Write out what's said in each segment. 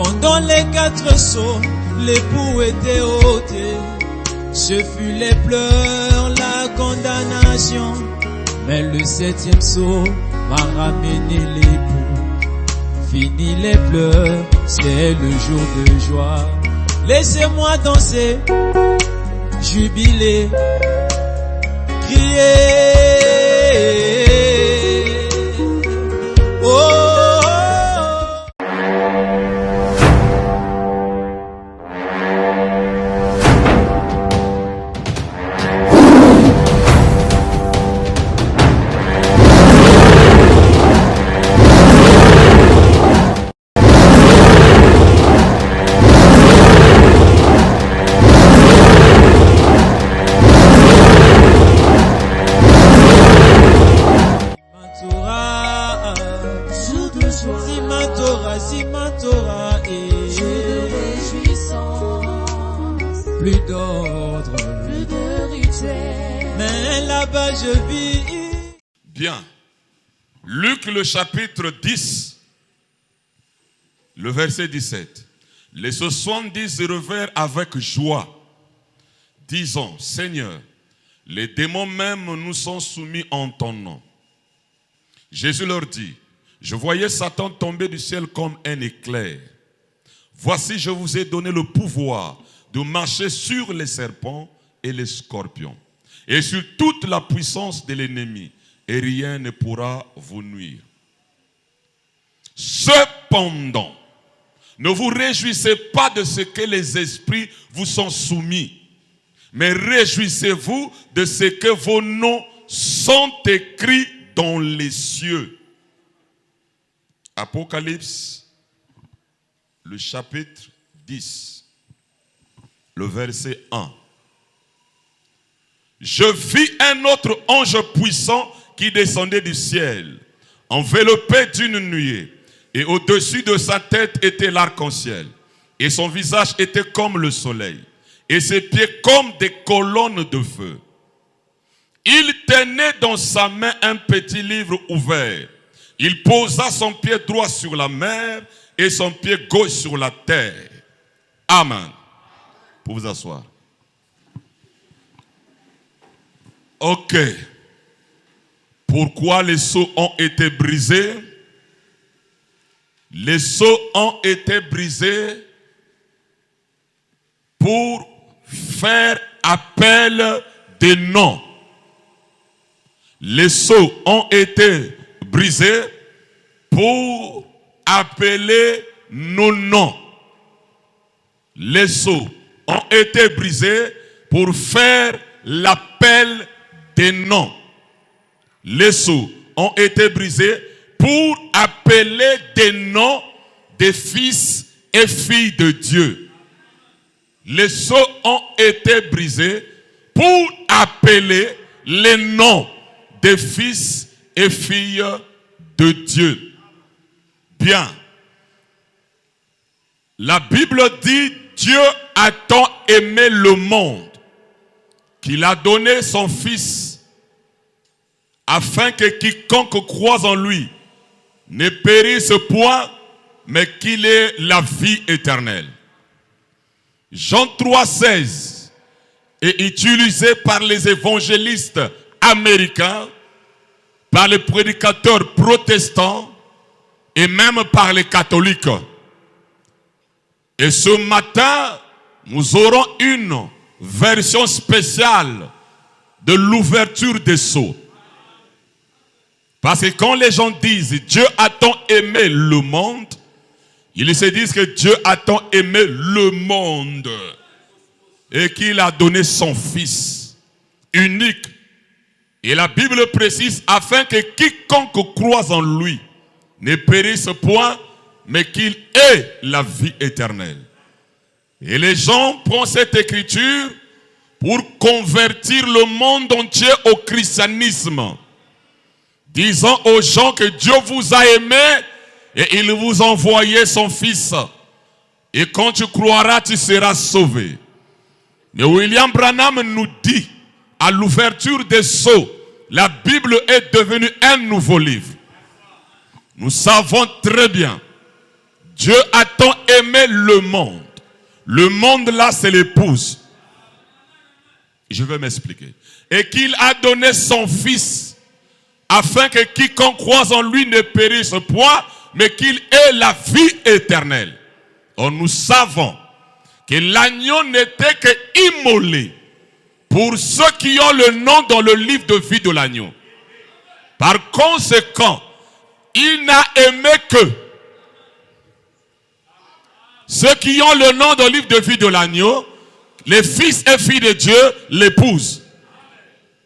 Pendant les 4 sauts, l'époux était ôté. Ce fut les pleurs, la condamnation. Mais le 7e saut m'a ramené l'époux. Fini les pleurs, c'est le jour de joie. Laissez-moi danser, jubiler, crier. Oh. Plus d'ordre, plus de rituel, mais là-bas je vis. Bien. Luc le chapitre 10, le verset 17. Les 70 se levèrent avec joie, disant, Seigneur, les démons même nous sont soumis en ton nom. Jésus leur dit, je voyais Satan tomber du ciel comme un éclair. Voici, je vous ai donné le pouvoir de marcher sur les serpents et les scorpions, et sur toute la puissance de l'ennemi, et rien ne pourra vous nuire. Cependant, ne vous réjouissez pas de ce que les esprits vous sont soumis, mais réjouissez-vous de ce que vos noms sont écrits dans les cieux. Apocalypse, le chapitre 10. Le verset 1. Je vis un autre ange puissant qui descendait du ciel, enveloppé d'une nuée, et au-dessus de sa tête était l'arc-en-ciel, et son visage était comme le soleil, et ses pieds comme des colonnes de feu. Il tenait dans sa main un petit livre ouvert. Il posa son pied droit sur la mer et son pied gauche sur la terre. Amen. Pour vous asseoir. Ok. Pourquoi les sceaux ont été brisés? Les sceaux ont été brisés pour faire appel des noms. Les sceaux ont été brisés pour appeler nos noms. Les sceaux ont été brisés pour faire l'appel des noms. Les sceaux ont été brisés pour appeler des noms des fils et filles de Dieu. Les sceaux ont été brisés pour appeler les noms des fils et filles de Dieu. Bien. La Bible dit, Dieu a tant aimé le monde qu'il a donné son Fils afin que quiconque croise en lui ne périsse point, mais qu'il ait la vie éternelle. Jean 3,16 est utilisé par les évangélistes américains, par les prédicateurs protestants et même par les catholiques. Et ce matin, nous aurons une version spéciale de l'ouverture des sceaux. Parce que quand les gens disent « Dieu a tant aimé le monde », ils se disent que Dieu a tant aimé le monde et qu'il a donné son Fils unique. Et la Bible précise afin que quiconque croise en lui ne périsse point, mais qu'il ait la vie éternelle. Et les gens prennent cette écriture pour convertir le monde entier au christianisme, disant aux gens que Dieu vous a aimés et il vous a envoyé son Fils. Et quand tu croiras, tu seras sauvé. Mais William Branham nous dit, à l'ouverture des sceaux, la Bible est devenue un nouveau livre. Nous savons très bien, Dieu a tant aimé le monde. Le monde là, c'est l'épouse. Je vais m'expliquer. Et qu'il a donné son fils afin que quiconque croise en lui ne périsse point, mais qu'il ait la vie éternelle. Or, nous savons que l'agneau n'était que immolé pour ceux qui ont le nom dans le livre de vie de l'agneau. Par conséquent, il n'a aimé que ceux qui ont le nom dans le livre de vie de l'agneau, les fils et filles de Dieu l'épousent.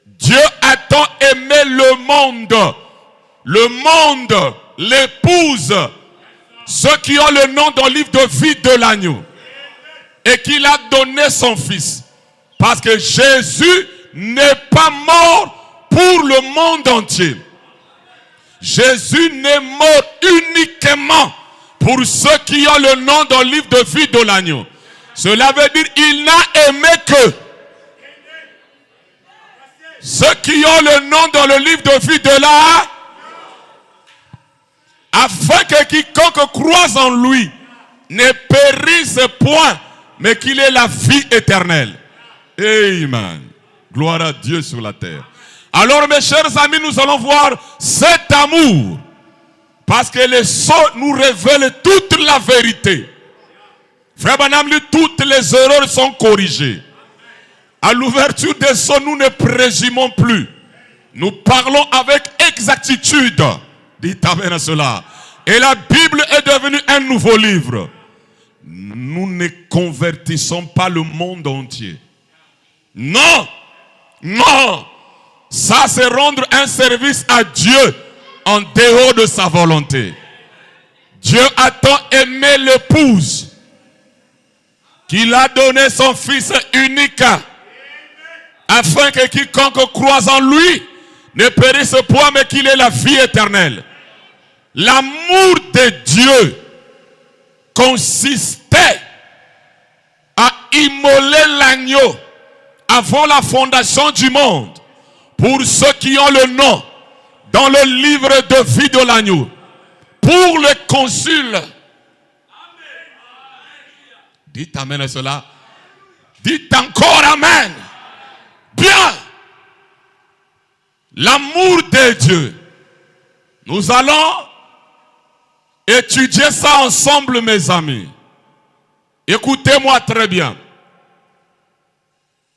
Dieu a tant aimé le monde l'épouse, ceux qui ont le nom dans le livre de vie de l'agneau, et qu'il a donné son fils. Parce que Jésus n'est pas mort pour le monde entier. Jésus n'est mort uniquement pour ceux qui ont le nom dans le livre de vie de l'agneau. Cela veut dire qu'il n'a aimé que ceux qui ont le nom dans le livre de vie de l'agneau, afin que quiconque croise en lui ne périsse point, mais qu'il ait la vie éternelle. Amen. Gloire à Dieu sur la terre. Alors mes chers amis, nous allons voir cet amour. Parce que les sceaux nous révèlent toute la vérité. Frère Branham, toutes les erreurs sont corrigées. À l'ouverture des sceaux, nous ne présumons plus. Nous parlons avec exactitude. Dites amen à cela. Et la Bible est devenue un nouveau livre. Nous ne convertissons pas le monde entier. Non. Non. Ça, c'est rendre un service à Dieu en dehors de sa volonté. Dieu a tant aimé l'épouse qu'il a donné son fils unique afin que quiconque croise en lui ne périsse point, mais qu'il ait la vie éternelle. L'amour de Dieu consistait à immoler l'agneau avant la fondation du monde pour ceux qui ont le nom dans le livre de vie de l'agneau. Pour les consuls. Dites amen à cela. Dites encore amen. Bien. L'amour de Dieu. Nous allons étudier ça ensemble, mes amis. Écoutez-moi très bien.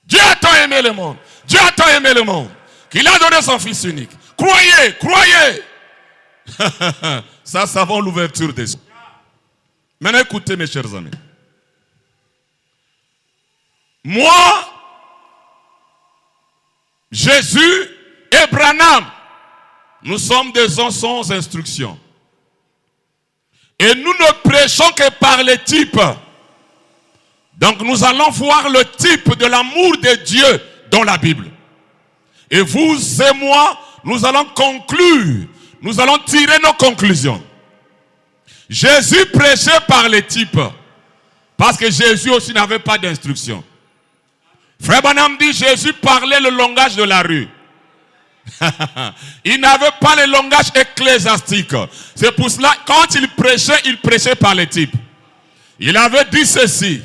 Dieu a tant aimé le monde. Dieu a tant aimé le monde qu'il a donné son fils unique. Croyez, croyez. Ça avant l'ouverture des yeux. Maintenant, écoutez, mes chers amis. Moi, Jésus et Branham, nous sommes des gens sans instruction. Et nous ne prêchons que par les types. Donc nous allons voir le type de l'amour de Dieu dans la Bible. Et vous et moi, nous allons conclure. Nous allons tirer nos conclusions. Jésus prêchait par les types. Parce que Jésus aussi n'avait pas d'instruction. Frère Branham dit Jésus parlait le langage de la rue. Il n'avait pas le langage ecclésiastique. C'est pour cela, quand il prêchait par les types. Il avait dit ceci.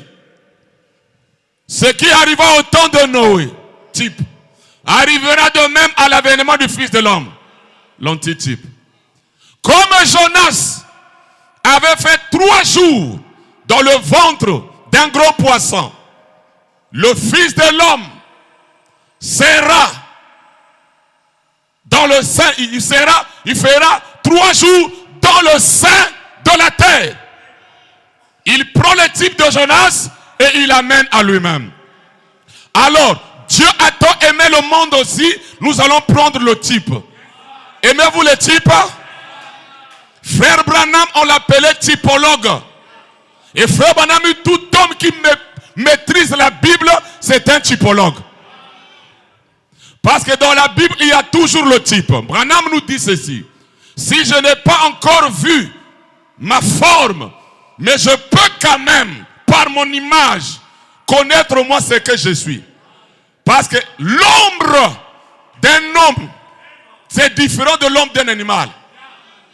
Ce qui arriva au temps de Noé, type, arrivera de même à l'avènement du Fils de l'homme, l'antitype. Comme Jonas avait fait 3 jours dans le ventre d'un gros poisson, le Fils de l'homme sera dans le sein, il fera 3 jours dans le sein de la terre. Il prend le type de Jonas et il l'amène à lui-même. Alors, Dieu a tant aimé le monde aussi, nous allons prendre le type. Aimez-vous le type? Frère Branham, on l'appelait typologue. Et frère Branham, tout homme qui maîtrise la Bible, c'est un typologue. Parce que dans la Bible, il y a toujours le type. Branham nous dit ceci. Si je n'ai pas encore vu ma forme, mais je peux quand même, par mon image, connaître moi ce que je suis. Parce que l'ombre d'un homme, c'est différent de l'ombre d'un animal.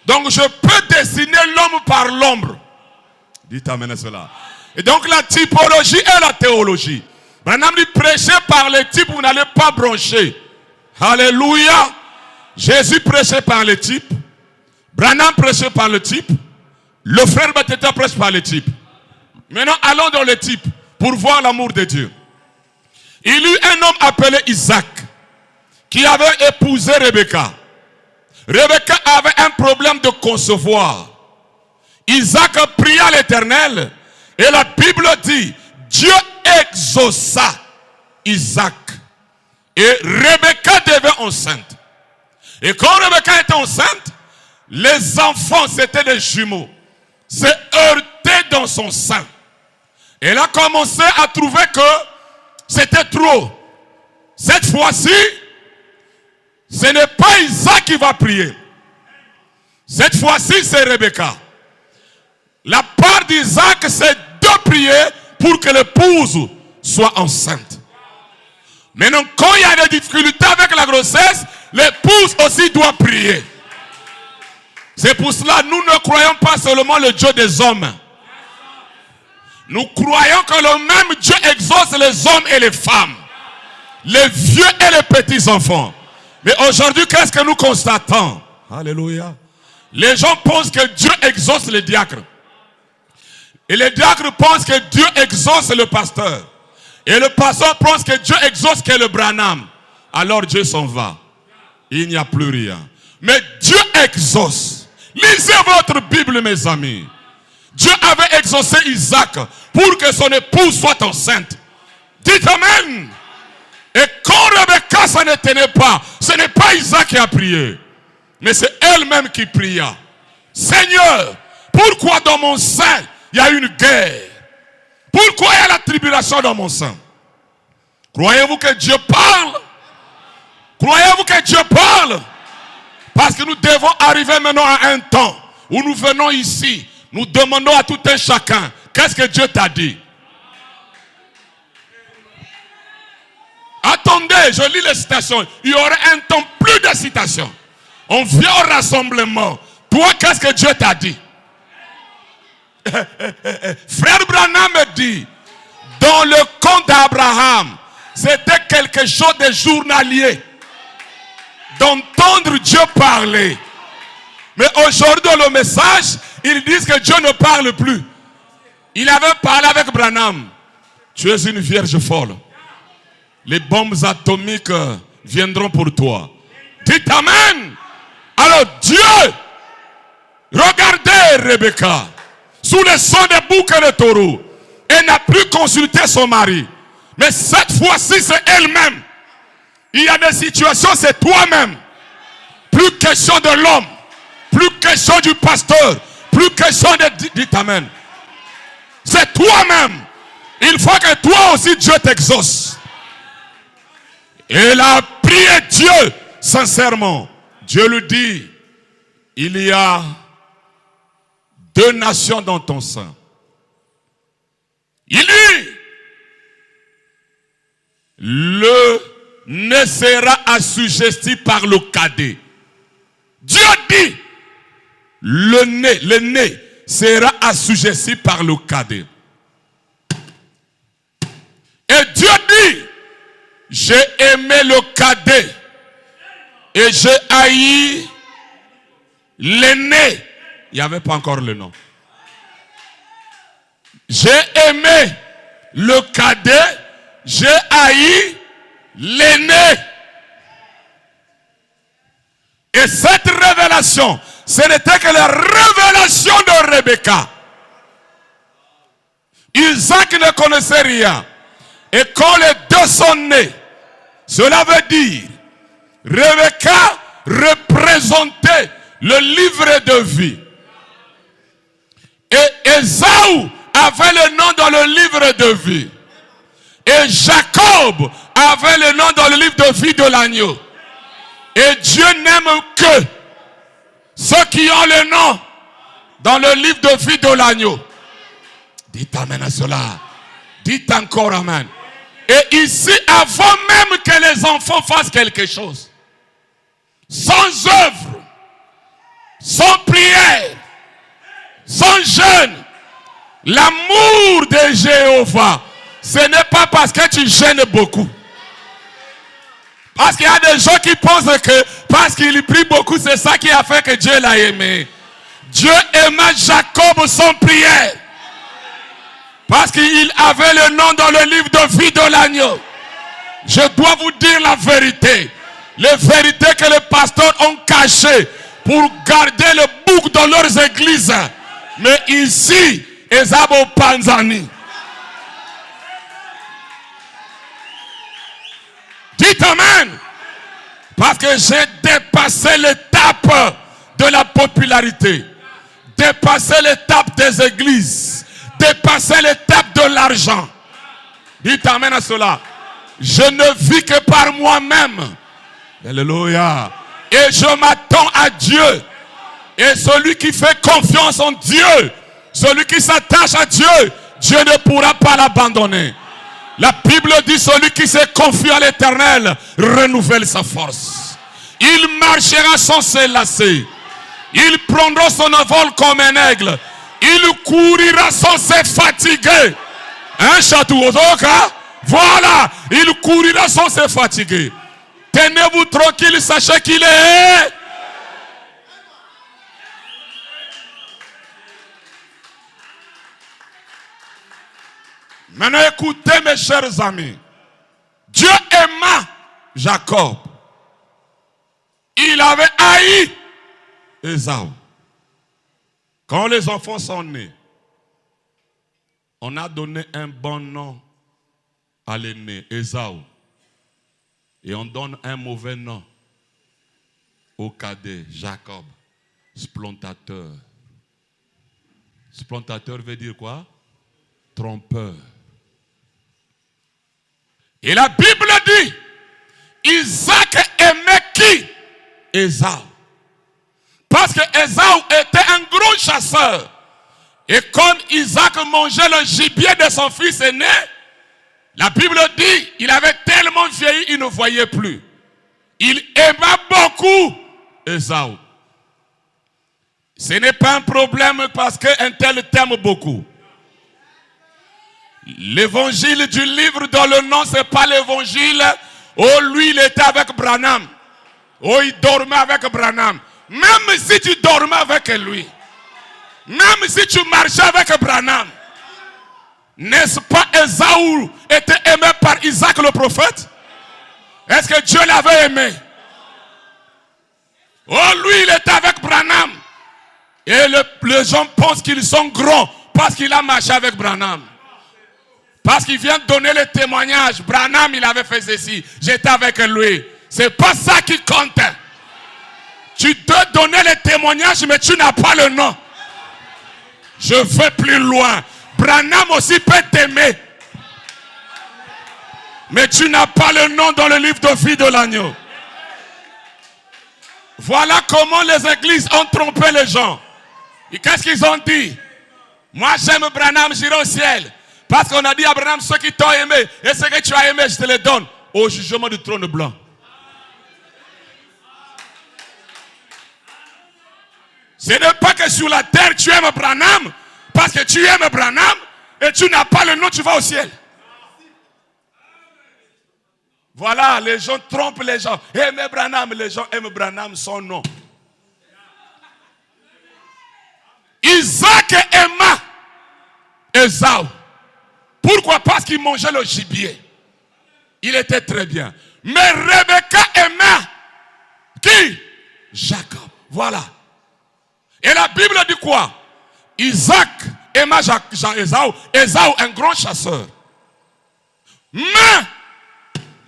Donc je peux dessiner l'homme par l'ombre. Dites amen à cela. Et donc la typologie et la théologie. Branham dit prêcher par les types, vous n'allez pas broncher. Alléluia. Jésus prêchait par les types. Branham prêchait par le type. Le frère Batista prêche par les types. Maintenant allons dans les types pour voir l'amour de Dieu. Il y eut un homme appelé Isaac qui avait épousé Rebecca. Rebecca avait un problème de concevoir. Isaac pria l'Éternel et la Bible dit Dieu exauça Isaac et Rebecca devint enceinte. Et quand Rebecca était enceinte, les enfants, c'était des jumeaux, se heurtaient dans son sein. Elle a commencé à trouver que c'était trop. Cette fois-ci, ce n'est pas Isaac qui va prier. Cette fois-ci, c'est Rebecca. La part d'Isaac, c'est de prier pour que l'épouse soit enceinte. Maintenant, quand il y a des difficultés avec la grossesse, l'épouse aussi doit prier. C'est pour cela que nous ne croyons pas seulement le Dieu des hommes. Nous croyons que le même Dieu exauce les hommes et les femmes, les vieux et les petits enfants. Mais aujourd'hui, qu'est-ce que nous constatons? Alléluia. Les gens pensent que Dieu exauce les diacres. Et les diacres pensent que Dieu exauce le pasteur. Et le pasteur pense que Dieu exauce que le Branham. Alors Dieu s'en va. Il n'y a plus rien. Mais Dieu exauce. Lisez votre Bible, mes amis. Dieu avait exaucé Isaac pour que son épouse soit enceinte. Dites Amen. Et quand Rebecca ça ne tenait pas, ce n'est pas Isaac qui a prié, mais c'est elle-même qui pria. Seigneur, pourquoi dans mon sein il y a une guerre? Pourquoi il y a la tribulation dans mon sein? Croyez-vous que Dieu parle? Croyez-vous que Dieu parle? Parce que nous devons arriver maintenant à un temps où nous venons ici, nous demandons à tout un chacun, qu'est-ce que Dieu t'a dit? Attendez, je lis les citations. Il y aura un temps plus de citations. On vient au rassemblement. Toi, qu'est-ce que Dieu t'a dit? Frère Branham me dit, dans le conte d'Abraham, c'était quelque chose de journalier, d'entendre Dieu parler. Mais aujourd'hui, dans le message, ils disent que Dieu ne parle plus. Il avait parlé avec Branham. Tu es une vierge folle. Les bombes atomiques viendront pour toi. Dites Amen. Alors Dieu, regardez Rebecca, sous le son des boucs et des taureaux. Elle n'a plus consulté son mari. Mais cette fois-ci, c'est elle-même. Il y a des situations, c'est toi-même. Plus question de l'homme. Plus question du pasteur. Plus question de... Dites Amen. C'est toi-même. Il faut que toi aussi Dieu t'exauce. Elle a prié Dieu sincèrement. Dieu lui dit, il y a 2 nations dans ton sein. Il dit, le nez sera assujetti par le cadet. Dieu dit, le nez sera assujetti par le cadet. Et Dieu dit, j'ai aimé le cadet et j'ai haï l'aîné. Il n'y avait pas encore le nom. J'ai aimé le cadet, j'ai haï l'aîné. Et cette révélation, ce n'était que la révélation de Rebecca. Isaac ne connaissait rien. Et quand les deux sont nés, cela veut dire, Rebecca représentait le livre de vie. Et Ésaü avait le nom dans le livre de vie. Et Jacob avait le nom dans le livre de vie de l'agneau. Et Dieu n'aime que ceux qui ont le nom dans le livre de vie de l'agneau. Dites Amen à cela. Dites encore Amen. Et ici, avant même que les enfants fassent quelque chose, sans œuvre, sans prière, sans jeûne, L'amour de Jéhovah, ce n'est pas parce que tu gênes beaucoup. Parce qu'il y a des gens qui pensent que parce qu'il prie beaucoup, c'est ça qui a fait que Dieu l'a aimé. Dieu aima Jacob sans prière. Parce qu'il avait le nom dans le livre de vie de l'agneau. Je dois vous dire la vérité. Les vérités que les pasteurs ont cachées pour garder le bouc dans leurs églises. Mais ici, Ezabo Panzani. Dites Amen. Parce que j'ai dépassé l'étape de la popularité. Dépassé l'étape des églises. Dépassé l'étape de l'argent. Dites Amen à cela. Je ne vis que par moi-même. Alléluia. Et je m'attends à Dieu. Et celui qui fait confiance en Dieu, celui qui s'attache à Dieu, Dieu ne pourra pas l'abandonner. La Bible dit celui qui se confie à l'Éternel renouvelle sa force. Il marchera sans se lasser. Il prendra son envol comme un aigle. Il courira sans se fatiguer. Un château, voilà, il courira sans se fatiguer. Tenez-vous tranquille, sachez qu'il est. Maintenant écoutez mes chers amis. Dieu aima Jacob. Il avait haï Ésaü. Quand les enfants sont nés, on a donné un bon nom à l'aîné, Ésaü. Et on donne un mauvais nom au cadet, Jacob, splantateur. Splantateur veut dire quoi? Trompeur. Et la Bible dit, Isaac aimait qui? Ésaü. Parce que Ésaü était un gros chasseur. Et comme Isaac mangeait le gibier de son fils aîné, la Bible dit, il avait tellement vieilli, il ne voyait plus. Il aimait beaucoup Ésaü. Ce n'est pas un problème parce qu'un tel t'aime beaucoup. L'évangile du livre dans le nom, ce n'est pas l'évangile. Oh, lui, il était avec Branham. Oh, il dormait avec Branham. Même si tu dormais avec lui, même si tu marchais avec Branham, n'est-ce pas Ésaü était aimé par Isaac le prophète? Est-ce que Dieu l'avait aimé? Oh, lui, il était avec Branham. Et les gens pensent qu'ils sont grands parce qu'il a marché avec Branham. Parce qu'il vient donner le témoignage. Branham, il avait fait ceci. J'étais avec lui. C'est pas ça qui compte. Tu dois donner le témoignage, mais tu n'as pas le nom. Je vais plus loin. Branham aussi peut t'aimer. Mais tu n'as pas le nom dans le livre de vie de l'agneau. Voilà comment les églises ont trompé les gens. Et qu'est-ce qu'ils ont dit? Moi j'aime Branham, j'irai au ciel. Parce qu'on a dit à Branham, ceux qui t'ont aimé et ceux que tu as aimé, je te les donne au jugement du trône blanc. Ce n'est pas que sur la terre tu aimes Branham, parce que tu aimes Branham et tu n'as pas le nom, tu vas au ciel. Voilà, les gens trompent les gens. Aimez Branham, les gens aiment Branham, son nom. Isaac aima Ésaü. Pourquoi? Parce qu'il mangeait le gibier. Il était très bien. Mais Rebecca aima qui? Jacob. Voilà. Et la Bible dit quoi? Isaac aima Ésaü. Ésaü, un grand chasseur. Mais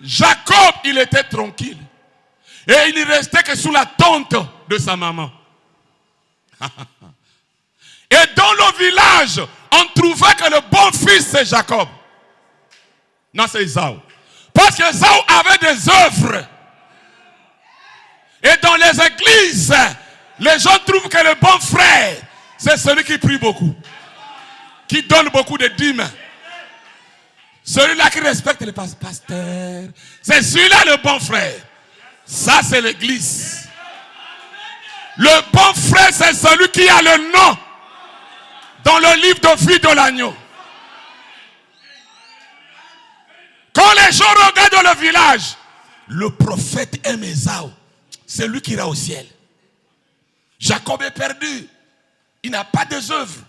Jacob, il était tranquille. Et il ne restait que sous la tente de sa maman. Et dans le village, on trouvait que le bon fils c'est Jacob. Non, c'est Ésaü. Parce que Ésaü avait des œuvres. Et dans les églises, les gens trouvent que le bon frère, c'est celui qui prie beaucoup. Qui donne beaucoup de dîmes. Celui-là qui respecte les pasteurs. C'est celui-là le bon frère. Ça, c'est l'église. Le bon frère, c'est celui qui a le nom dans le livre de vie de l'agneau. Quand les gens regardent le village, le prophète aime Ésaü. C'est lui qui ira au ciel. Jacob est perdu. Il n'a pas des œuvres.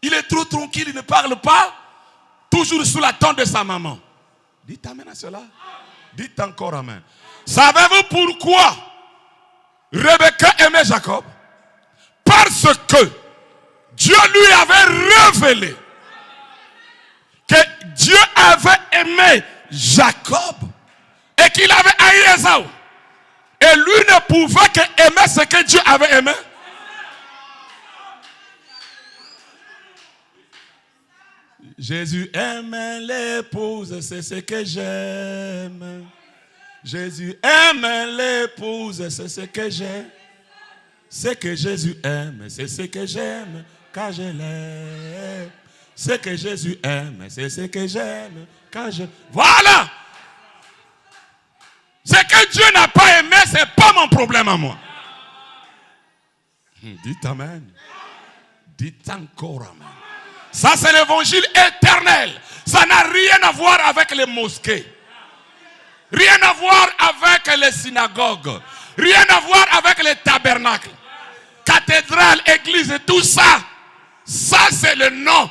Il est trop tranquille, il ne parle pas. Toujours sous la tente de sa maman. Dites amen à cela. Dites encore amen. Savez-vous pourquoi Rebecca aimait Jacob? Parce que Dieu lui avait révélé que Dieu avait aimé Jacob et qu'il avait haï Ésaü. Et lui ne pouvait qu'aimer ce que Dieu avait aimé. Jésus aime l'épouse, c'est ce que j'aime. Jésus aime l'épouse, c'est ce que j'aime. Ce que Jésus aime, c'est ce que j'aime, quand je l'aime. Ce que Jésus aime, c'est ce que j'aime, quand je... Voilà! Ce que Dieu n'a pas aimé, ce n'est pas mon problème à moi. Dites amen. Dites encore amen. Ça, c'est l'évangile éternel. Ça n'a rien à voir avec les mosquées. Rien à voir avec les synagogues. Rien à voir avec les tabernacles. Cathédrale, église et tout ça. Ça, c'est le nom.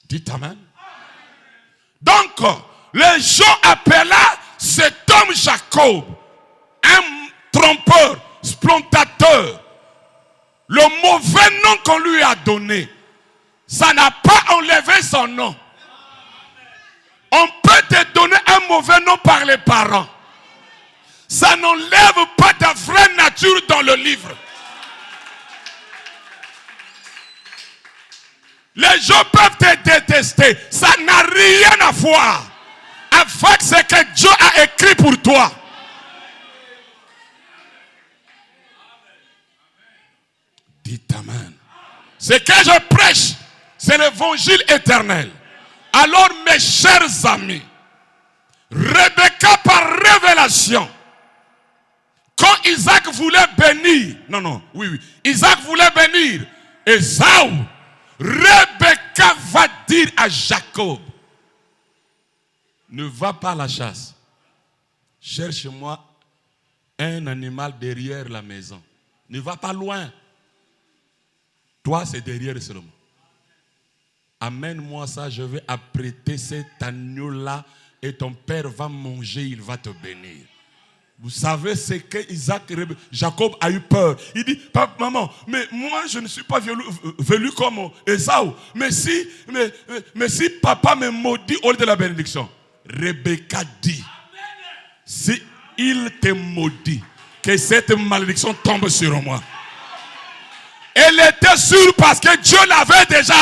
Dites amen. Donc, les gens appelaient cet homme Jacob un trompeur, splantateur. Le mauvais nom qu'on lui a donné, ça n'a pas enlevé son nom. On peut te donner un mauvais nom par les parents. Ça n'enlève pas ta vraie nature dans le livre. Les gens peuvent te détester. Ça n'a rien à voir avec ce que Dieu a écrit pour toi. Dites amen. Ce que je prêche, c'est l'évangile éternel. Alors mes chers amis, Rebecca par révélation, quand Isaac voulait bénir, Isaac voulait bénir Ésaü, Rebecca va dire à Jacob, ne va pas à la chasse, cherche-moi un animal derrière la maison, ne va pas loin. Toi, c'est derrière seulement. Amène-moi ça, je vais apprêter cet agneau-là et ton père va manger, il va te bénir. Vous savez ce que Jacob a eu peur. Il dit, papa, maman, mais moi je ne suis pas velu comme Ésaü. Mais si papa me maudit au lieu de la bénédiction. Rebecca dit, si il te maudit, que cette malédiction tombe sur moi. Elle était sûre parce que Dieu l'avait déjà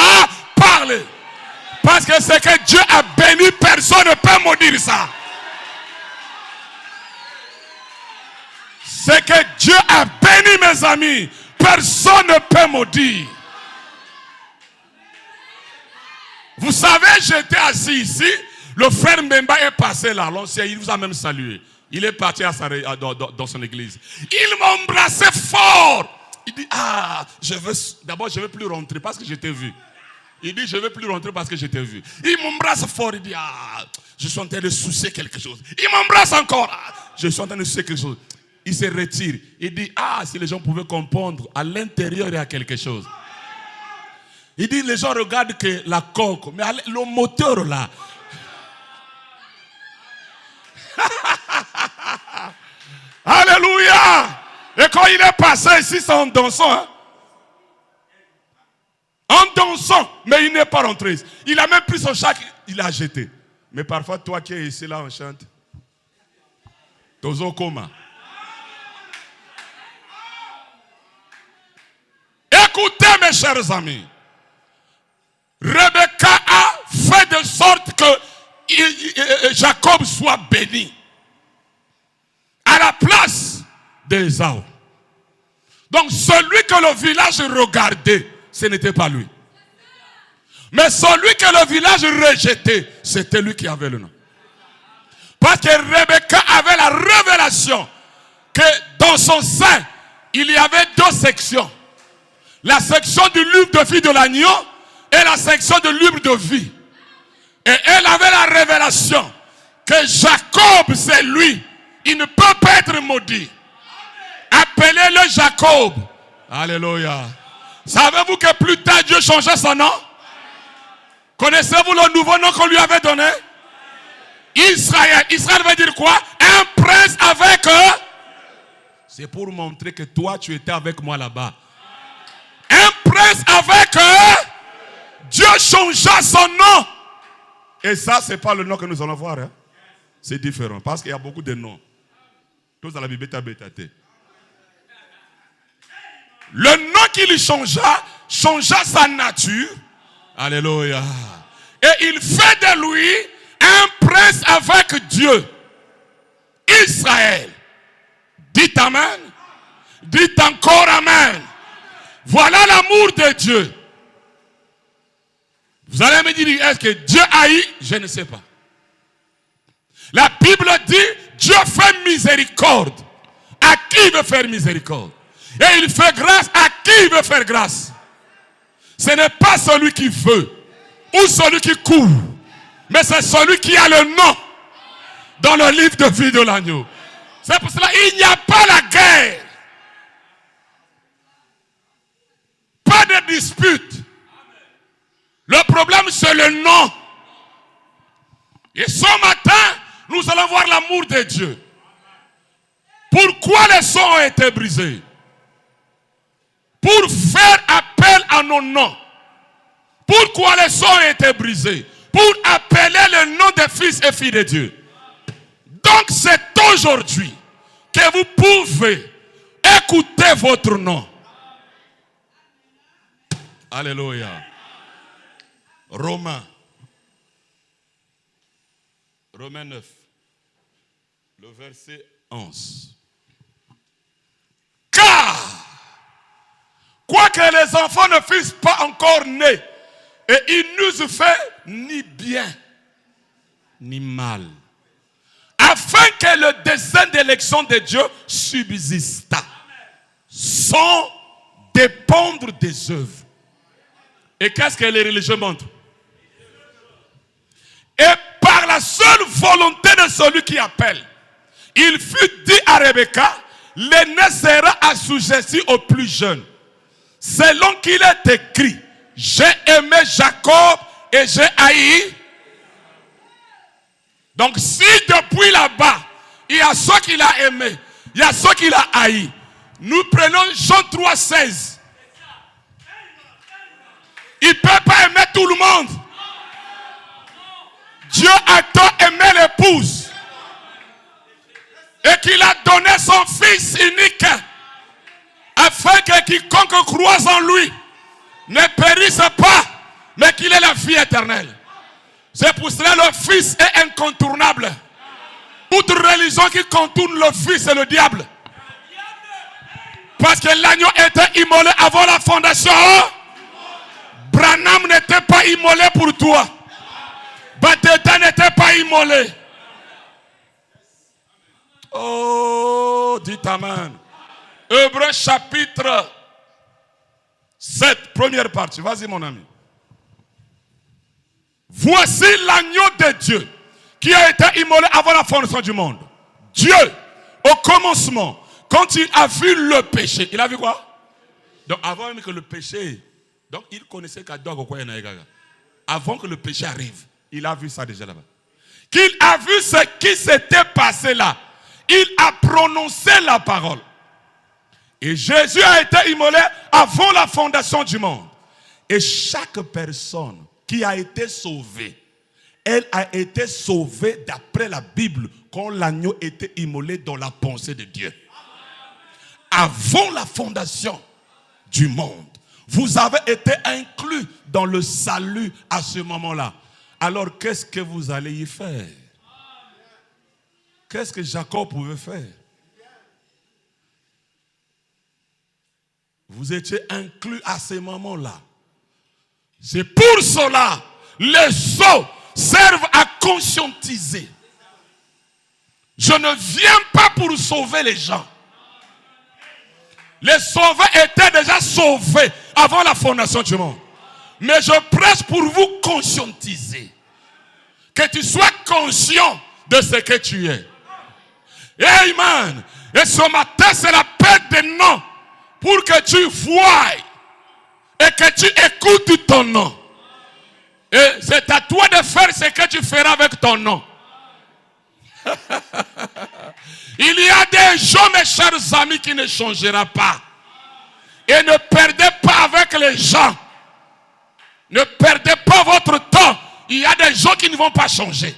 parlé. Parce que ce que Dieu a béni, personne ne peut maudire ça. Ce que Dieu a béni, mes amis, personne ne peut maudire. Vous savez, j'étais assis ici, le frère Mbemba est passé là, l'ancien, il vous a même salué. Il est parti dans son église. Il m'a embrassé fort. Il dit, d'abord je ne veux plus rentrer parce que je t'ai vu. Il dit, je ne veux plus rentrer parce que je t'ai vu. Il m'embrasse fort, il dit, je suis en train de soucier quelque chose. Il m'embrasse encore, je suis en train de soucier quelque chose. Il se retire. Il dit, si les gens pouvaient comprendre, à l'intérieur il y a quelque chose. Il dit, les gens regardent que la coque, mais le moteur là. Alléluia! Et quand il est passé ici, c'est en dansant. Hein? En dansant, mais il n'est pas rentré. Il a même pris son sac, il l'a jeté. Mais parfois, toi qui es ici, là, on chante. Tozo Koma. Écoutez, mes chers amis. Rebecca a fait de sorte que Jacob soit béni. À la place d'Ésaü. Donc celui que le village regardait, ce n'était pas lui. Mais celui que le village rejetait, c'était lui qui avait le nom. Parce que Rebecca avait la révélation que dans son sein, il y avait deux sections. la section du livre de vie de l'agneau et la section du livre de vie. Et elle avait la révélation que Jacob, c'est lui. Il ne peut pas être maudit. Appelez-le Jacob. Alléluia. Savez-vous que plus tard Dieu changeait son nom? Connaissez-vous le nouveau nom qu'on lui avait donné? Israël. Israël veut dire quoi? Un prince avec eux. C'est pour montrer que toi tu étais avec moi là-bas. Un prince avec eux. Dieu changea son nom. Et ça, c'est pas le nom que nous allons voir. Hein? C'est différent. Parce qu'il y a beaucoup de noms. Tous à la Bible, le nom qu'il changea sa nature. Alléluia. Et il fait de lui un prince avec Dieu. Israël. Dites Amen. Dites encore Amen. Voilà l'amour de Dieu. Vous allez me dire, est-ce que Dieu haït? Je ne sais pas. La Bible dit, Dieu fait miséricorde. À qui il veut faire miséricorde? Et il fait grâce à qui il veut faire grâce. Ce n'est pas celui qui veut ou celui qui court, mais c'est celui qui a le nom dans le livre de vie de l'agneau. C'est pour cela qu'il n'y a pas la guerre. Pas de dispute. Le problème, c'est le nom. Et ce matin, nous allons voir l'amour de Dieu. Pourquoi les sceaux ont été brisés? Pour faire appel à nos noms. Pourquoi les sceaux ont été brisés? Pour appeler le nom des fils et filles de Dieu. Donc c'est aujourd'hui que vous pouvez écouter votre nom. Alléluia. Romains 9, le verset 11. Car, quoique les enfants ne fussent pas encore nés, et ils n'eussent fait ni bien ni mal, afin que le dessein d'élection de Dieu subsistât, sans dépendre des œuvres. Et qu'est-ce que les religieux montrent? Et par la seule volonté de celui qui appelle, il fut dit à Rebecca, l'aîné sera assujetti au plus jeune. Selon qu'il est écrit, j'ai aimé Jacob et j'ai haï. Donc si depuis là-bas, il y a ceux qu'il a aimé, il y a ceux qu'il a haï. Nous prenons Jean 3,16. Il ne peut pas aimer tout le monde. Dieu a tant aimé l'épouse et qu'il a donné son fils unique afin que quiconque croise en lui ne périsse pas, mais qu'il ait la vie éternelle. C'est pour cela que le fils est incontournable. Toute religion qui contourne le fils, c'est le diable. Parce que l'agneau était immolé avant la fondation. Branham n'était pas immolé pour toi. Bateta n'était pas immolé. Oh, dites Amen. Hébreux chapitre 7, première partie. Vas-y mon ami. Voici l'agneau de Dieu qui a été immolé avant la fondation du monde. Dieu, au commencement, quand il a vu le péché, il a vu quoi? Donc avant même que le péché, donc il connaissait qu'Adam quoi avant que le péché arrive, il a vu ça déjà là-bas. Qu'il a vu ce qui s'était passé là. Il a prononcé la parole. Et Jésus a été immolé avant la fondation du monde. Et chaque personne qui a été sauvée, elle a été sauvée d'après la Bible quand l'agneau était immolé dans la pensée de Dieu. Avant la fondation du monde, vous avez été inclus dans le salut à ce moment-là. Alors qu'est-ce que vous allez y faire? Qu'est-ce que Jacob pouvait faire? Vous étiez inclus à ce moment-là. C'est pour cela les sceaux servent à conscientiser. Je ne viens pas pour sauver les gens. Les sauvés étaient déjà sauvés avant la fondation du monde. Mais je prêche pour vous conscientiser. Que tu sois conscient de ce que tu es. Amen. Et ce matin, c'est la paix des noms. Pour que tu voies et que tu écoutes ton nom. Et c'est à toi de faire ce que tu feras avec ton nom. Il y a des gens, mes chers amis, qui ne changeront pas. Et ne perdez pas avec les gens. Ne perdez pas votre temps. Il y a des gens qui ne vont pas changer.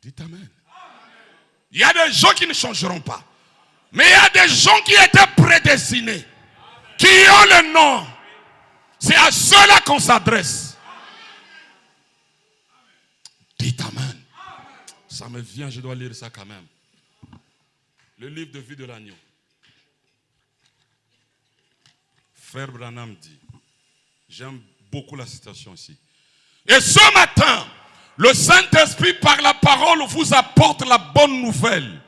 Dites Amen. Il y a des gens qui ne changeront pas. Mais il y a des gens qui étaient prédestinés. Qui ont le nom. C'est à ceux-là qu'on s'adresse. Dites Amen. Ça me vient, je dois lire ça quand même. Le livre de vie de l'agneau. Frère Branham dit, j'aime beaucoup la citation ici. Et ce matin, le Saint-Esprit par la parole vous apporte la bonne nouvelle,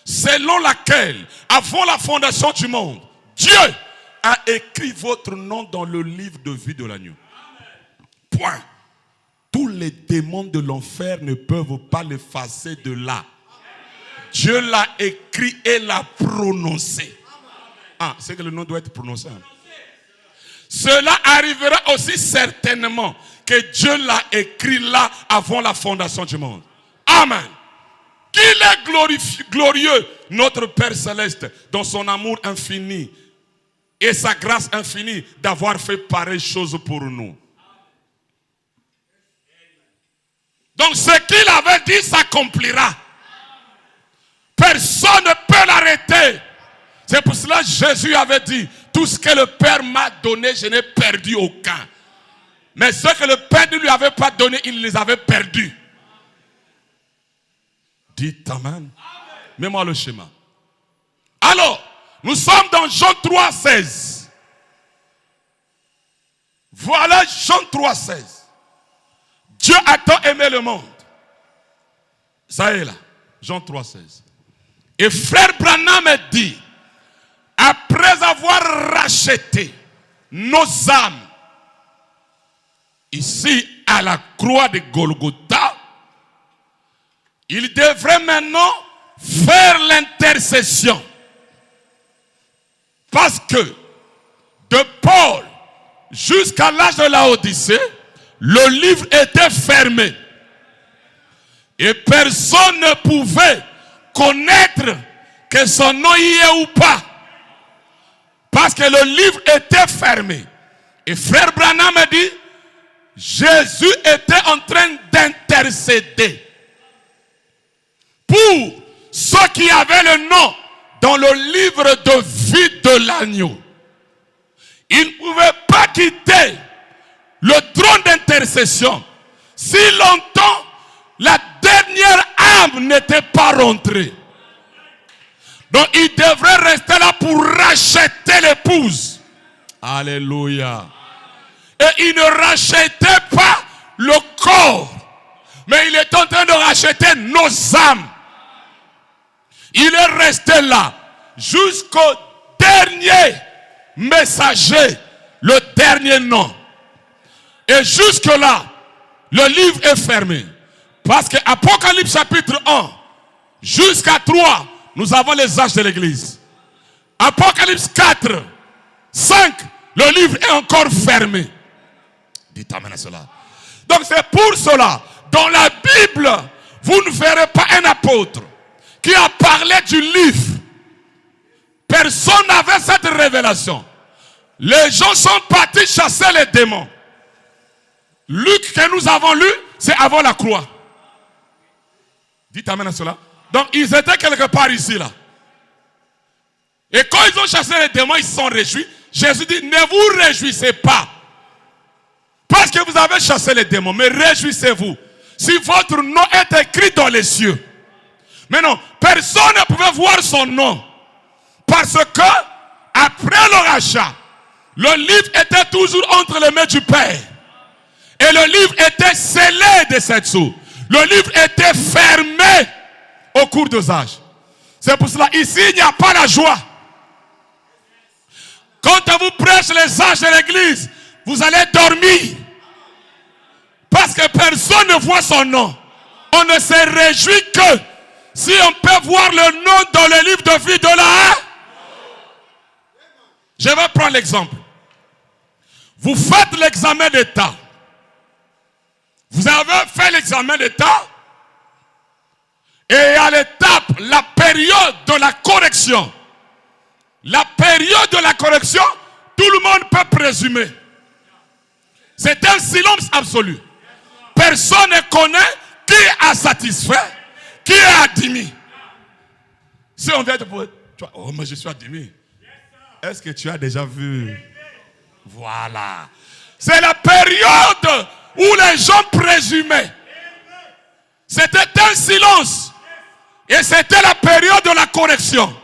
selon laquelle, avant la fondation du monde, Dieu a écrit votre nom dans le livre de vie de l'agneau. Point. Tous les démons de l'enfer ne peuvent pas l'effacer de là. Dieu l'a écrit et l'a prononcé. Ah, c'est que le nom doit être prononcé. Cela arrivera aussi certainement que Dieu l'a écrit là avant la fondation du monde. Amen. Qu'il est glorieux, notre Père Céleste, dans son amour infini et sa grâce infinie d'avoir fait pareille chose pour nous. Donc ce qu'il avait dit s'accomplira. Personne ne peut l'arrêter. C'est pour cela que Jésus avait dit, tout ce que le Père m'a donné, je n'ai perdu aucun. Mais ce que le Père ne lui avait pas donné, il les avait perdus. Dites Amen. Mets-moi le schéma. Alors, nous sommes dans Jean 3,16. Voilà Jean 3,16. Dieu a tant aimé le monde. Ça y est là. Jean 3,16. Et frère Branham dit, après avoir racheté nos âmes, ici à la croix de Golgotha, il devrait maintenant faire l'intercession. Parce que de Paul jusqu'à l'âge de la Odyssée, le livre était fermé. Et personne ne pouvait connaître que son nom y est ou pas. Parce que le livre était fermé. Et frère Branham me dit, Jésus était en train d'intercéder pour ceux qui avaient le nom dans le livre de vie de l'agneau. Il ne pouvait pas quitter le trône d'intercession si longtemps la dernière âme n'était pas rentrée. Donc il devrait rester là pour racheter l'épouse. Alléluia. Et il ne rachetait pas le corps, mais il est en train de racheter nos âmes. Il est resté là jusqu'au dernier messager, le dernier nom. Et jusque là, le livre est fermé. Parce que Apocalypse chapitre 1 jusqu'à 3, nous avons les âges de l'église. Apocalypse 4, 5, le livre est encore fermé. Dites amen à cela. Donc c'est pour cela, dans la Bible, vous ne verrez pas un apôtre qui a parlé du livre. Personne n'avait cette révélation. Les gens sont partis chasser les démons. Luc que nous avons lu, c'est avant la croix. Dites amen à cela. Donc ils étaient quelque part ici là. Et quand ils ont chassé les démons, ils se sont réjouis. Jésus dit, ne vous réjouissez pas. Parce que vous avez chassé les démons, mais réjouissez-vous. Si votre nom est écrit dans les cieux. Mais non, personne ne pouvait voir son nom. Parce que, après le rachat, le livre était toujours entre les mains du Père. Et le livre était scellé de cette sceau. Le livre était fermé au cours des âges. C'est pour cela, ici, il n'y a pas la joie. Quand on vous prêche les anges de l'église, vous allez dormir. Parce que personne ne voit son nom. On ne se réjouit que si on peut voir le nom dans le livre de vie de la... Je vais prendre l'exemple. Vous faites l'examen d'état. Vous avez fait l'examen d'état. Et à l'étape, la période de la correction. La période de la correction, tout le monde peut présumer. C'est un silence absolu. Personne ne connaît qui a satisfait, qui est admis. Si on vient te poser, oh mais je suis admis. Est-ce que tu as déjà vu? Voilà. C'est la période où les gens présumaient. C'était un silence. Et c'était la période de la correction.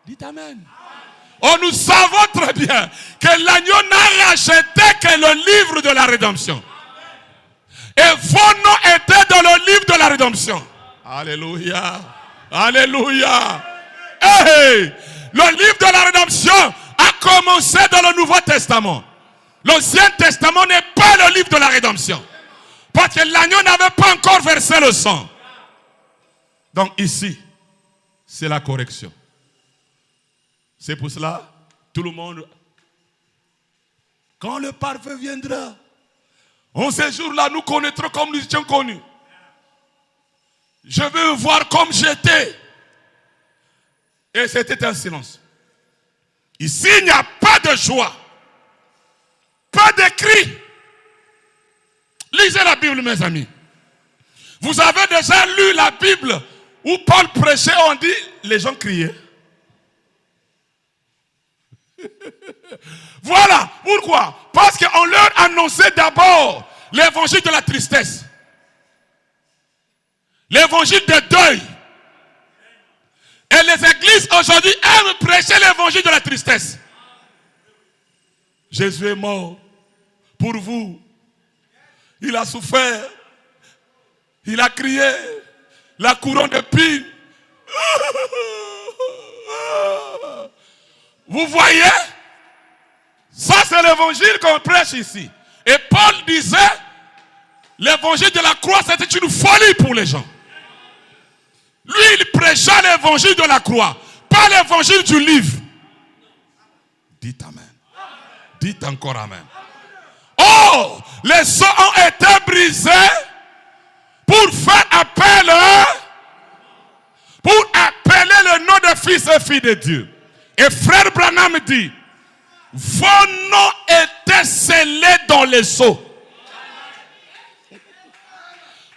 Dites Amen. Oh, nous savons très bien que l'agneau n'a racheté que le livre de la rédemption. Et vos noms étaient dans le livre de la rédemption. Alléluia. Alléluia. Hey, le livre de la rédemption a commencé dans le Nouveau Testament. L'Ancien Testament n'est pas le livre de la rédemption. Parce que l'agneau n'avait pas encore versé le sang. Donc ici, c'est la correction. C'est pour cela, tout le monde, quand le parfait viendra, en ce jour-là, nous connaîtrons comme nous étions connus. Je veux voir comme j'étais. Et c'était un silence. Ici, il n'y a pas de joie. Pas de cri. Lisez la Bible, mes amis. Vous avez déjà lu la Bible où Paul prêchait, on dit, les gens criaient. Voilà. Pourquoi? Parce qu'on leur annonçait d'abord l'évangile de la tristesse. L'évangile de deuil. Et les églises aujourd'hui aiment prêcher l'évangile de la tristesse. Jésus est mort pour vous. Il a souffert. Il a crié. La couronne d'épines. Vous voyez? Ça, c'est l'évangile qu'on prêche ici. Et Paul disait, l'évangile de la croix, c'était une folie pour les gens. Lui, il prêchait l'évangile de la croix, pas l'évangile du livre. Dites Amen. Dites encore Amen. Oh, les sceaux ont été brisés pour faire appel, pour appeler le nom de fils et filles de Dieu. Et frère Branham dit, vos noms étaient scellés dans les sceaux.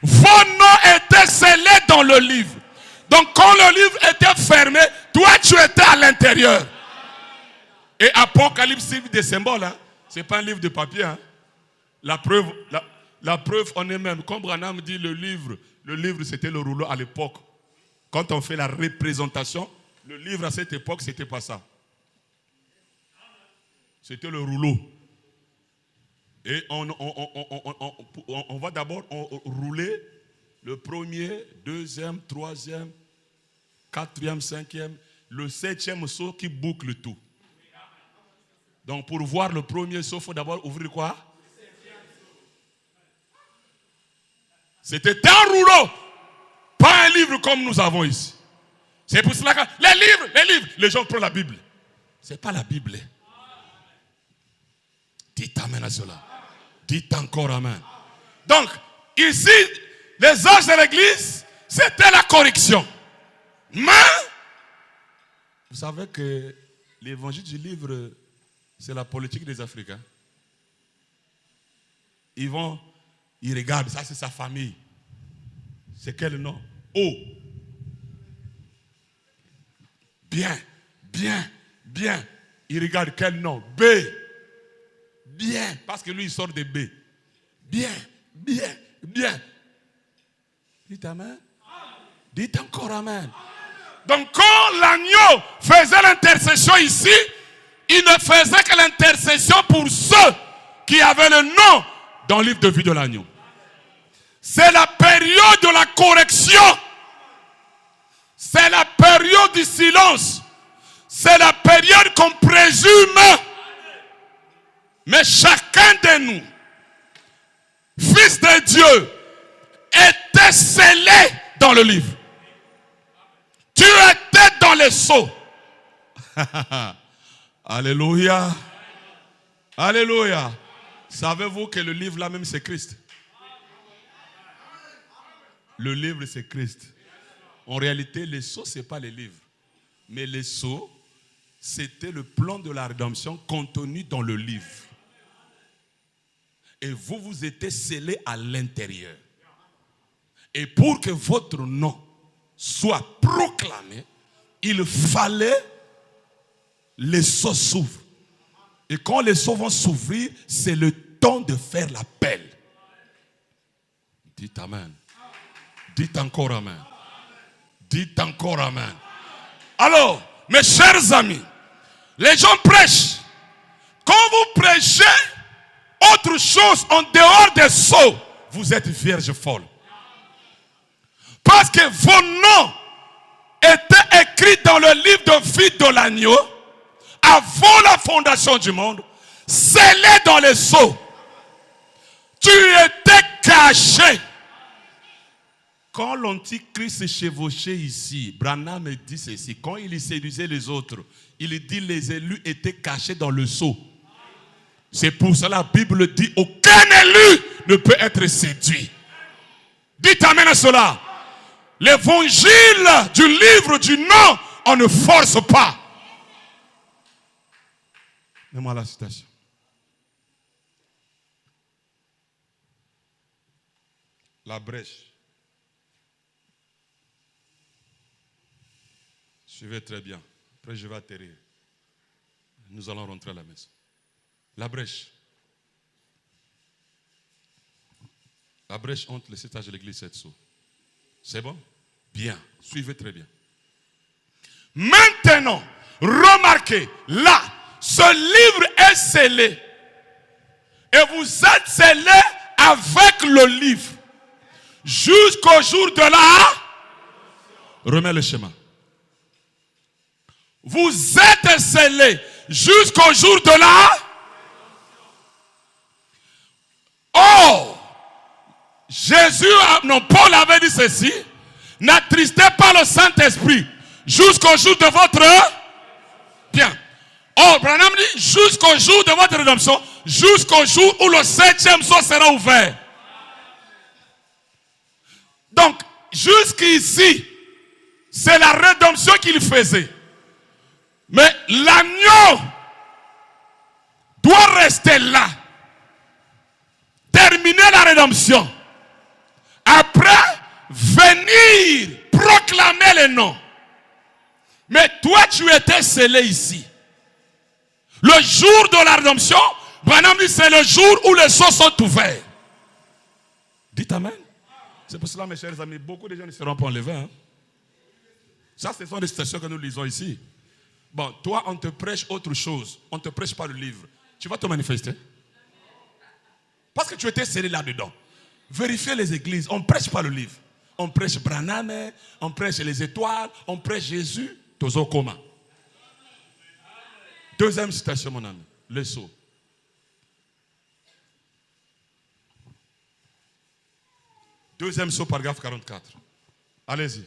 Vos noms étaient scellés dans le livre. Donc quand le livre était fermé, toi tu étais à l'intérieur. Et Apocalypse, livre des symboles, hein? Ce n'est pas un livre de papier. Hein? La preuve en est-même. Comme Branham dit, le livre c'était le rouleau à l'époque. Quand on fait la représentation, le livre à cette époque, c'était pas ça. C'était le rouleau. Et on va d'abord rouler le premier, deuxième, troisième, quatrième, cinquième, le septième saut qui boucle tout. Donc pour voir le premier saut, il faut d'abord ouvrir quoi? C'était un rouleau, pas un livre comme nous avons ici. C'est pour cela que les livres, les gens prennent la Bible. Ce n'est pas la Bible. Dites Amen à cela. Dites encore Amen. Donc, ici, les anges de l'église, c'était la correction. Mais, vous savez que l'évangile du livre, c'est la politique des Africains. Ils regardent, ça c'est sa famille. C'est quel nom? O. Bien, bien, bien. Ils regardent quel nom? B. Bien, parce que lui il sort de B. Bien, bien, bien. Dites Amen. Dites encore Amen. Donc quand l'agneau faisait l'intercession ici, il ne faisait que l'intercession pour ceux qui avaient le nom dans le livre de vie de l'agneau. C'est la période de la correction. C'est la période période du silence, c'est la période qu'on présume. Mais chacun de nous, fils de Dieu, était scellé dans le livre. Tu étais dans les sceaux. Alléluia. Alléluia. Savez-vous que le livre là même c'est Christ? Le livre c'est Christ. En réalité, les sceaux c'est pas les livres. Mais les sceaux, c'était le plan de la rédemption contenu dans le livre. Et vous, vous étiez scellés à l'intérieur. Et pour que votre nom soit proclamé, il fallait les sceaux s'ouvrent. Et quand les sceaux vont s'ouvrir, c'est le temps de faire l'appel. Dites Amen. Dites encore Amen. Dites encore Amen. Alors, mes chers amis, les gens prêchent. Quand vous prêchez autre chose en dehors des sceaux, vous êtes vierge folle. Parce que vos noms étaient écrits dans le livre de vie de l'agneau avant la fondation du monde, scellés dans les sceaux. Tu étais caché. Quand l'antichrist chevauchait ici, Branham me dit ceci, quand il séduisait les autres, il dit les élus étaient cachés dans le sceau. C'est pour cela la Bible dit aucun élu ne peut être séduit. Dites amen à cela. L'évangile du livre du nom, on ne force pas. Mets-moi la citation. La brèche. Suivez très bien. Après, je vais atterrir. Nous allons rentrer à la maison. La brèche. La brèche entre les 7 étages de l'église 7 sceaux. C'est bon? Bien. Suivez très bien. Maintenant, remarquez, là, ce livre est scellé. Et vous êtes scellés avec le livre. Jusqu'au jour de la... Remets le schéma. Vous êtes scellés jusqu'au jour de la... Oh! Jésus, non, Paul avait dit ceci. N'attristez pas le Saint-Esprit jusqu'au jour de votre... Bien. Oh, Branham dit jusqu'au jour de votre rédemption, jusqu'au jour où le 7e sceau sera ouvert. Donc, jusqu'ici, c'est la rédemption qu'il faisait. Mais l'agneau doit rester là. Terminer la rédemption. Après, venir proclamer les noms. Mais toi, tu étais scellé ici. Le jour de la rédemption, Branham dit, c'est le jour où les sceaux sont ouverts. Dites Amen. C'est pour cela, mes chers amis, beaucoup de gens ne seront pas enlevés. Hein? Ça, ce sont des citations que nous lisons ici. Bon, toi, on te prêche autre chose. On ne te prêche pas le livre. Tu vas te manifester. Parce que tu étais scellé là-dedans. Vérifiez les églises. On ne prêche pas le livre. On prêche Branham, on prêche les étoiles, on prêche Jésus. Tozo Koma. Deuxième citation, mon ami. Le sceau. Deuxième sceau, paragraphe 44. Allez-y.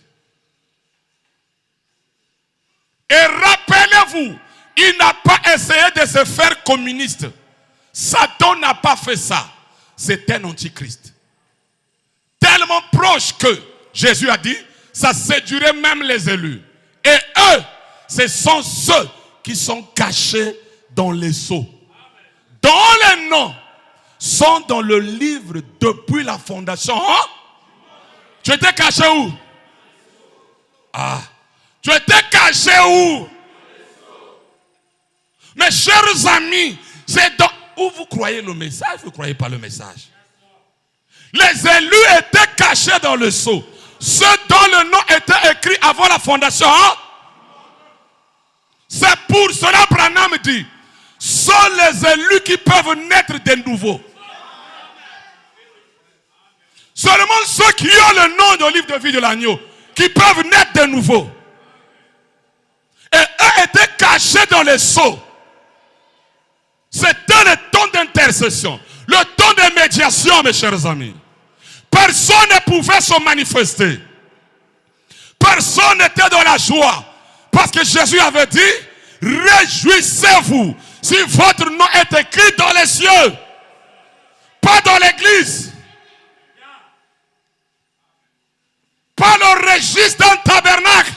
Et rappelez-vous, il n'a pas essayé de se faire communiste. Satan n'a pas fait ça. C'est un antichrist. Tellement proche que Jésus a dit, ça séduirait même les élus. Et eux, ce sont ceux qui sont cachés dans les sceaux. Dont les noms sont dans le livre depuis la fondation. Hein? Tu étais caché où? Ah. Tu étais caché où? Mes chers amis, c'est dans... Où vous croyez le message, vous ne croyez pas le message. Les élus étaient cachés dans le sceau. Ceux dont le nom était écrit avant la fondation. Hein? C'est pour cela Branham dit, sont les élus qui peuvent naître de nouveau. Seulement ceux qui ont le nom dans le livre de vie de l'agneau, qui peuvent naître de nouveau. été caché dans les sceaux. C'était le temps d'intercession, le temps de médiation, mes chers amis. Personne ne pouvait se manifester. Personne n'était dans la joie. Parce que Jésus avait dit, réjouissez-vous si votre nom est écrit dans les cieux. Pas dans l'église. Pas le registre d'un tabernacle.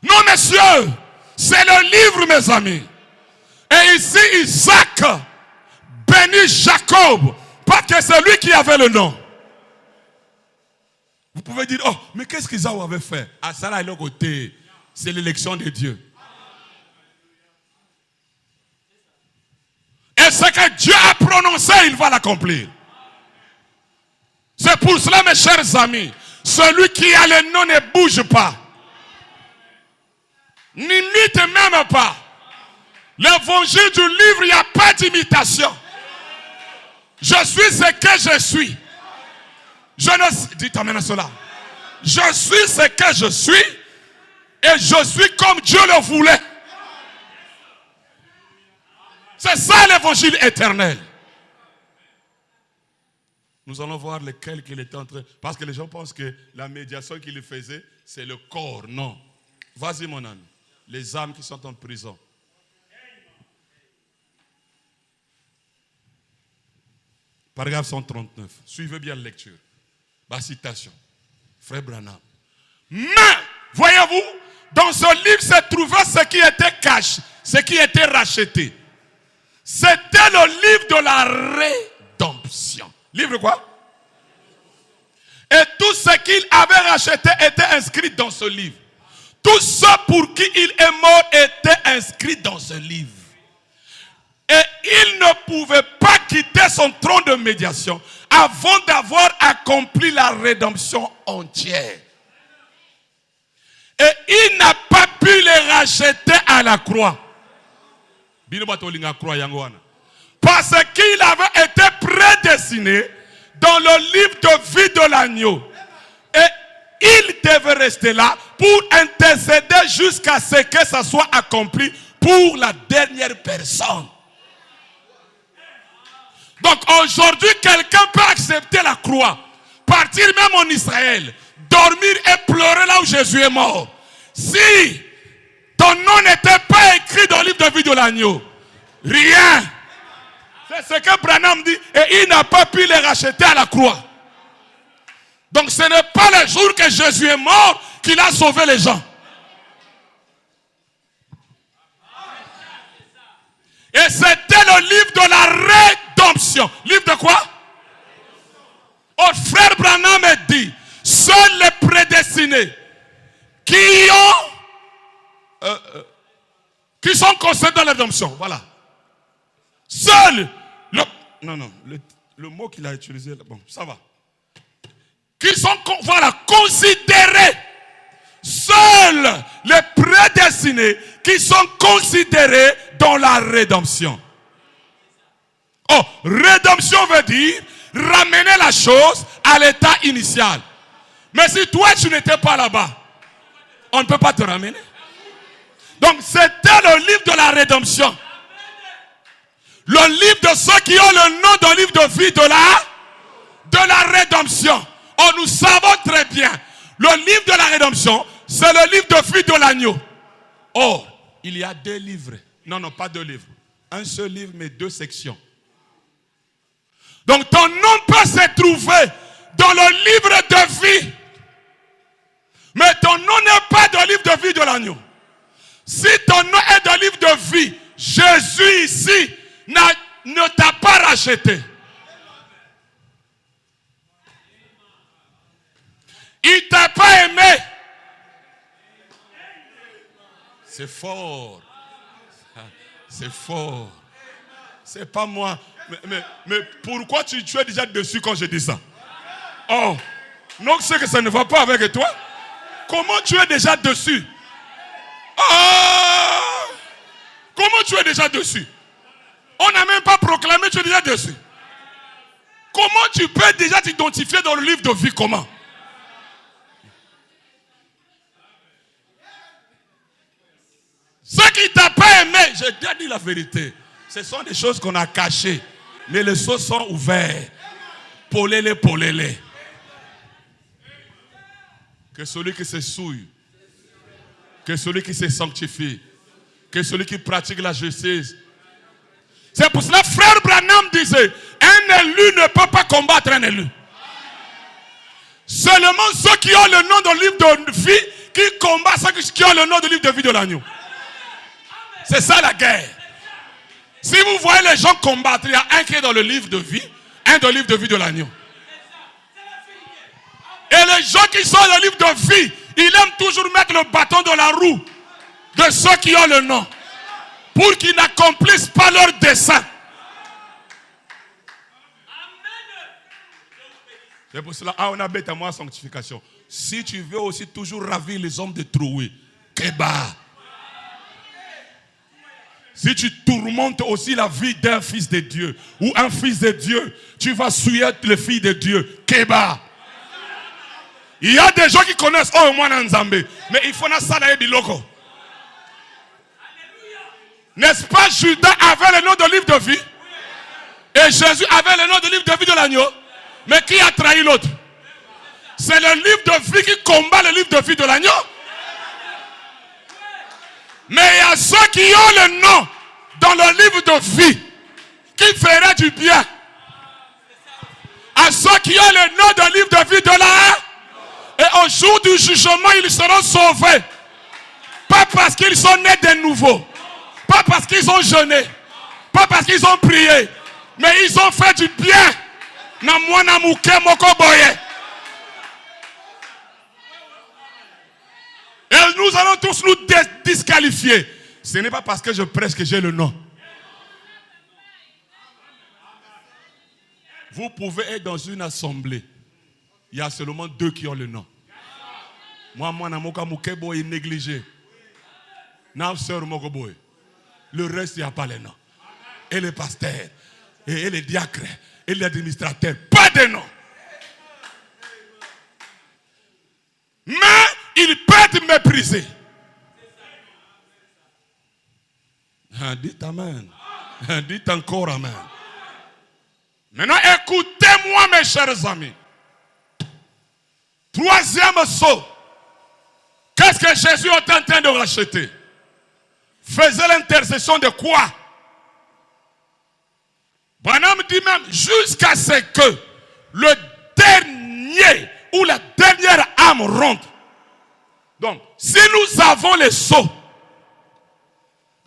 Non, messieurs, c'est le livre, mes amis. Et ici, Isaac bénit Jacob, parce que c'est lui qui avait le nom. Vous pouvez dire, oh, mais qu'est-ce qu'Isaac avait fait? Ah, ça là, est le côté. C'est l'élection de Dieu. Et ce que Dieu a prononcé, il va l'accomplir. C'est pour cela, mes chers amis, celui qui a le nom ne bouge pas. N'imite même pas. L'évangile du livre, il n'y a pas d'imitation. Je suis ce que je suis. Je ne... Dites amen à cela. Je suis ce que je suis. Et je suis comme Dieu le voulait. C'est ça l'évangile éternel. Nous allons voir lequel qu'il était en train. Parce que les gens pensent que la médiation qu'il faisait, c'est le corps. Non. Vas-y mon ami. Les âmes qui sont en prison. Paragraphe 139. Suivez bien la lecture. Ma citation. Frère Branham. Mais, voyez-vous, dans ce livre se trouvait ce qui était caché, ce qui était racheté. C'était le livre de la rédemption. Livre quoi? Et tout ce qu'il avait racheté était inscrit dans ce livre. Tout ce pour qui il est mort était inscrit dans ce livre. Et il ne pouvait pas quitter son trône de médiation avant d'avoir accompli la rédemption entière. Et il n'a pas pu les racheter à la croix. Parce qu'il avait été prédestiné dans le livre de vie de l'agneau. Et il devait rester là pour intercéder jusqu'à ce que ça soit accompli pour la dernière personne. Donc aujourd'hui, quelqu'un peut accepter la croix, partir même en Israël, dormir et pleurer là où Jésus est mort. Si ton nom n'était pas écrit dans le livre de vie de l'agneau, rien. C'est ce que Branham dit, et il n'a pas pu les racheter à la croix. Donc ce n'est pas le jour que Jésus est mort qu'il a sauvé les gens. Et c'était le livre de la rédemption. Livre de quoi? Oh, frère Branham dit, seuls les prédestinés qui sont concernés dans la rédemption. Voilà. Seuls. Le mot qu'il a utilisé, bon, ça va. Qui sont, voilà, considérés. Seuls les prédestinés qui sont considérés dans la rédemption. Oh, rédemption veut dire ramener la chose à l'état initial. Mais si toi tu n'étais pas là-bas, on ne peut pas te ramener. Donc c'était le livre de la rédemption. Le livre de ceux qui ont le nom dans le livre de vie de la rédemption. Oh, nous savons très bien. Le livre de la rédemption, c'est le livre de vie de l'agneau. Oh, il y a 2 livres. Non, pas 2 livres. Un seul livre, mais 2 sections. Donc ton nom peut se trouver dans le livre de vie. Mais ton nom n'est pas dans le livre de vie de l'agneau. Si ton nom est dans le livre de vie, Jésus ici ne t'a pas racheté. Il ne t'a pas aimé. C'est fort. C'est fort. C'est pas moi. Mais pourquoi tu es déjà dessus quand je dis ça? Oh, donc c'est que ça ne va pas avec toi. Comment tu es déjà dessus? Oh, comment tu es déjà dessus? On n'a même pas proclamé, tu es déjà dessus. Comment tu peux déjà t'identifier dans le livre de vie? Comment? je dois dire la vérité. Ce sont des choses qu'on a cachées. Mais les seaux sont ouverts. Polele, polele. Que celui qui se souille, que celui qui se sanctifie, que celui qui pratique la justice. C'est pour cela, frère Branham disait, un élu ne peut pas combattre un élu. Seulement ceux qui ont le nom de livre de vie, qui combattent ceux qui ont le nom de livre de vie de l'agneau. C'est ça la guerre. Si vous voyez les gens combattre, il y a un qui est dans le livre de vie, un dans le livre de vie de l'agneau. Et les gens qui sont dans le livre de vie, ils aiment toujours mettre le bâton dans la roue de ceux qui ont le nom, pour qu'ils n'accomplissent pas leur dessein. C'est pour cela, on a bête à moi sanctification. Si tu veux aussi toujours ravir les hommes de Troué, Kéba. Si tu tourmentes aussi la vie d'un fils de Dieu ou un fils de Dieu, tu vas souiller le fils de Dieu, Kéba. Il y a des gens qui connaissent oh moi Nzambe, mais il faut na ça biloko. N'est-ce pas Judas avait le nom de livre de vie et Jésus avait le nom de livre de vie de l'agneau? Mais qui a trahi l'autre? C'est le livre de vie qui combat le livre de vie de l'agneau. Mais il y a ceux qui ont le nom dans le livre de vie qui feraient du bien. À ceux qui ont le nom dans le livre de vie de l'agneau. Et au jour du jugement, ils seront sauvés. Pas parce qu'ils sont nés de nouveau. Pas parce qu'ils ont jeûné. Pas parce qu'ils ont prié. Mais ils ont fait du bien. Et nous allons tous nous disqualifier. Ce n'est pas parce que je prêche que j'ai le nom. Vous pouvez être dans une assemblée. Il y a seulement 2 qui ont le nom. Moi, est négligé. Le reste, il n'y a pas le nom. Et les pasteurs, et les diacres, et les administrateurs, pas de nom. Mais il peut être méprisé. Dites amen. Dites encore amen. Maintenant, écoutez-moi, mes chers amis. 3e saut. Qu'est-ce que Jésus est en train de racheter? Faisait l'intercession de quoi? Branham dit même jusqu'à ce que le dernier ou la dernière âme rentre. Donc, si nous avons les sceaux,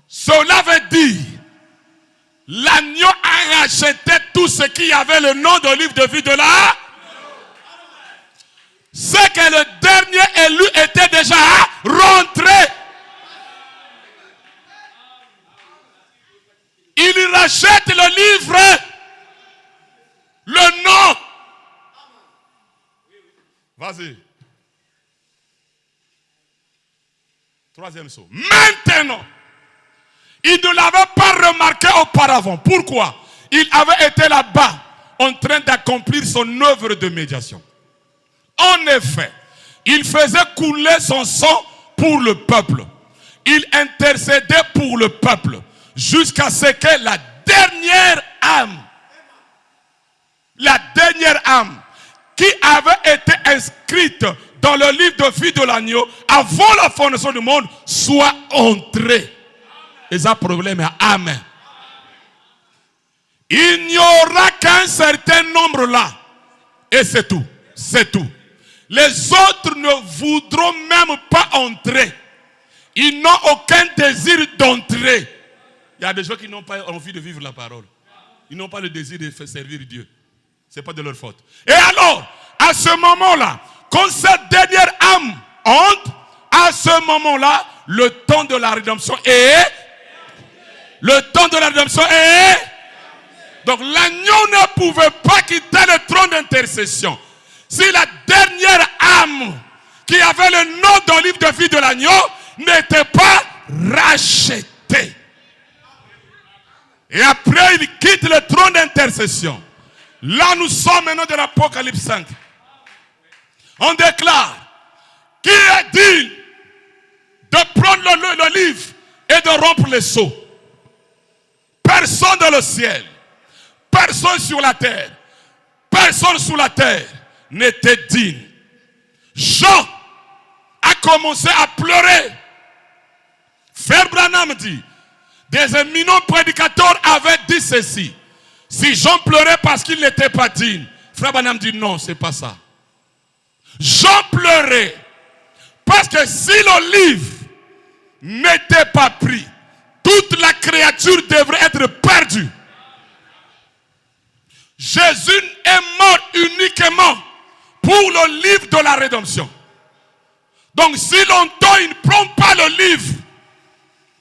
cela veut dire l'agneau a racheté tout ce qui avait le nom de livre de vie de la. C'est que le dernier élu était déjà rentré. Il rachète le livre, le nom. Vas-y. 3e saut. Maintenant, il ne l'avait pas remarqué auparavant. Pourquoi? Il avait été là-bas en train d'accomplir son œuvre de médiation. En effet, il faisait couler son sang pour le peuple. Il intercédait pour le peuple. Jusqu'à ce que la dernière âme qui avait été inscrite dans le livre de vie de l'agneau avant la fondation du monde soit entrée. Et ça problème est amen. Il n'y aura qu'un certain nombre là. Et c'est tout. C'est tout. Les autres ne voudront même pas entrer. Ils n'ont aucun désir d'entrer. Il y a des gens qui n'ont pas envie de vivre la parole. Ils n'ont pas le désir de servir Dieu. Ce n'est pas de leur faute. Et alors, à ce moment-là, quand cette dernière âme entre, à ce moment-là, le temps de la rédemption est... Le temps de la rédemption est... Donc l'agneau ne pouvait pas quitter le trône d'intercession. Si la dernière âme qui avait le nom dans le livre de vie de l'agneau n'était pas rachetée. Et après, il quitte le trône d'intercession. Là, nous sommes maintenant de l'Apocalypse 5. On déclare, qui est dit de prendre le livre et de rompre les sceaux? personne dans le ciel, personne sur la terre, personne sous la terre n'était digne. Jean a commencé à pleurer. Frère Branham dit, des éminents prédicateurs avaient dit ceci. Si Jean pleurait parce qu'il n'était pas digne, Frère Branham dit non, c'est pas ça. Jean pleurait parce que si l'olive n'était pas pris, toute la créature devrait être perdue. Jésus est mort uniquement pour l'olive de la rédemption. Donc si longtemps il ne prend pas l'olive,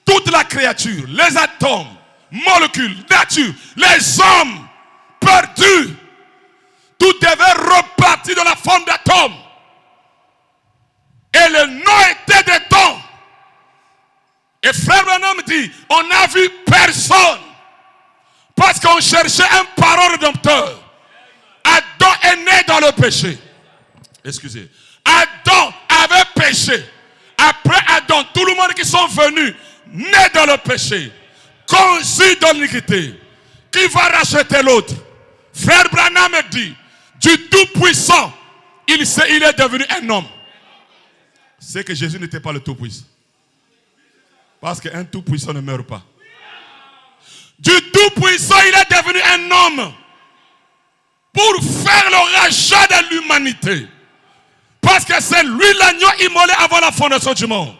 toute la créature, les atomes, molécules, nature, les hommes perdus, tout devait repartir dans la forme d'atomes. Et le nom était des temps. Et Frère Branham dit, on n'a vu personne. Parce qu'on cherchait un parent rédempteur. Adam est né dans le péché. Excusez. Adam avait péché. Après Adam, tout le monde qui sont venus, nés dans le péché, conçus dans l'iniquité. Qui va racheter l'autre? Frère Branham dit, du Tout-Puissant, il est devenu un homme. C'est que Jésus n'était pas le Tout-Puissant. Parce qu'un Tout-Puissant ne meurt pas. Du Tout-Puissant, il est devenu un homme pour faire le rachat de l'humanité. Parce que c'est lui l'agneau immolé avant la fondation du monde.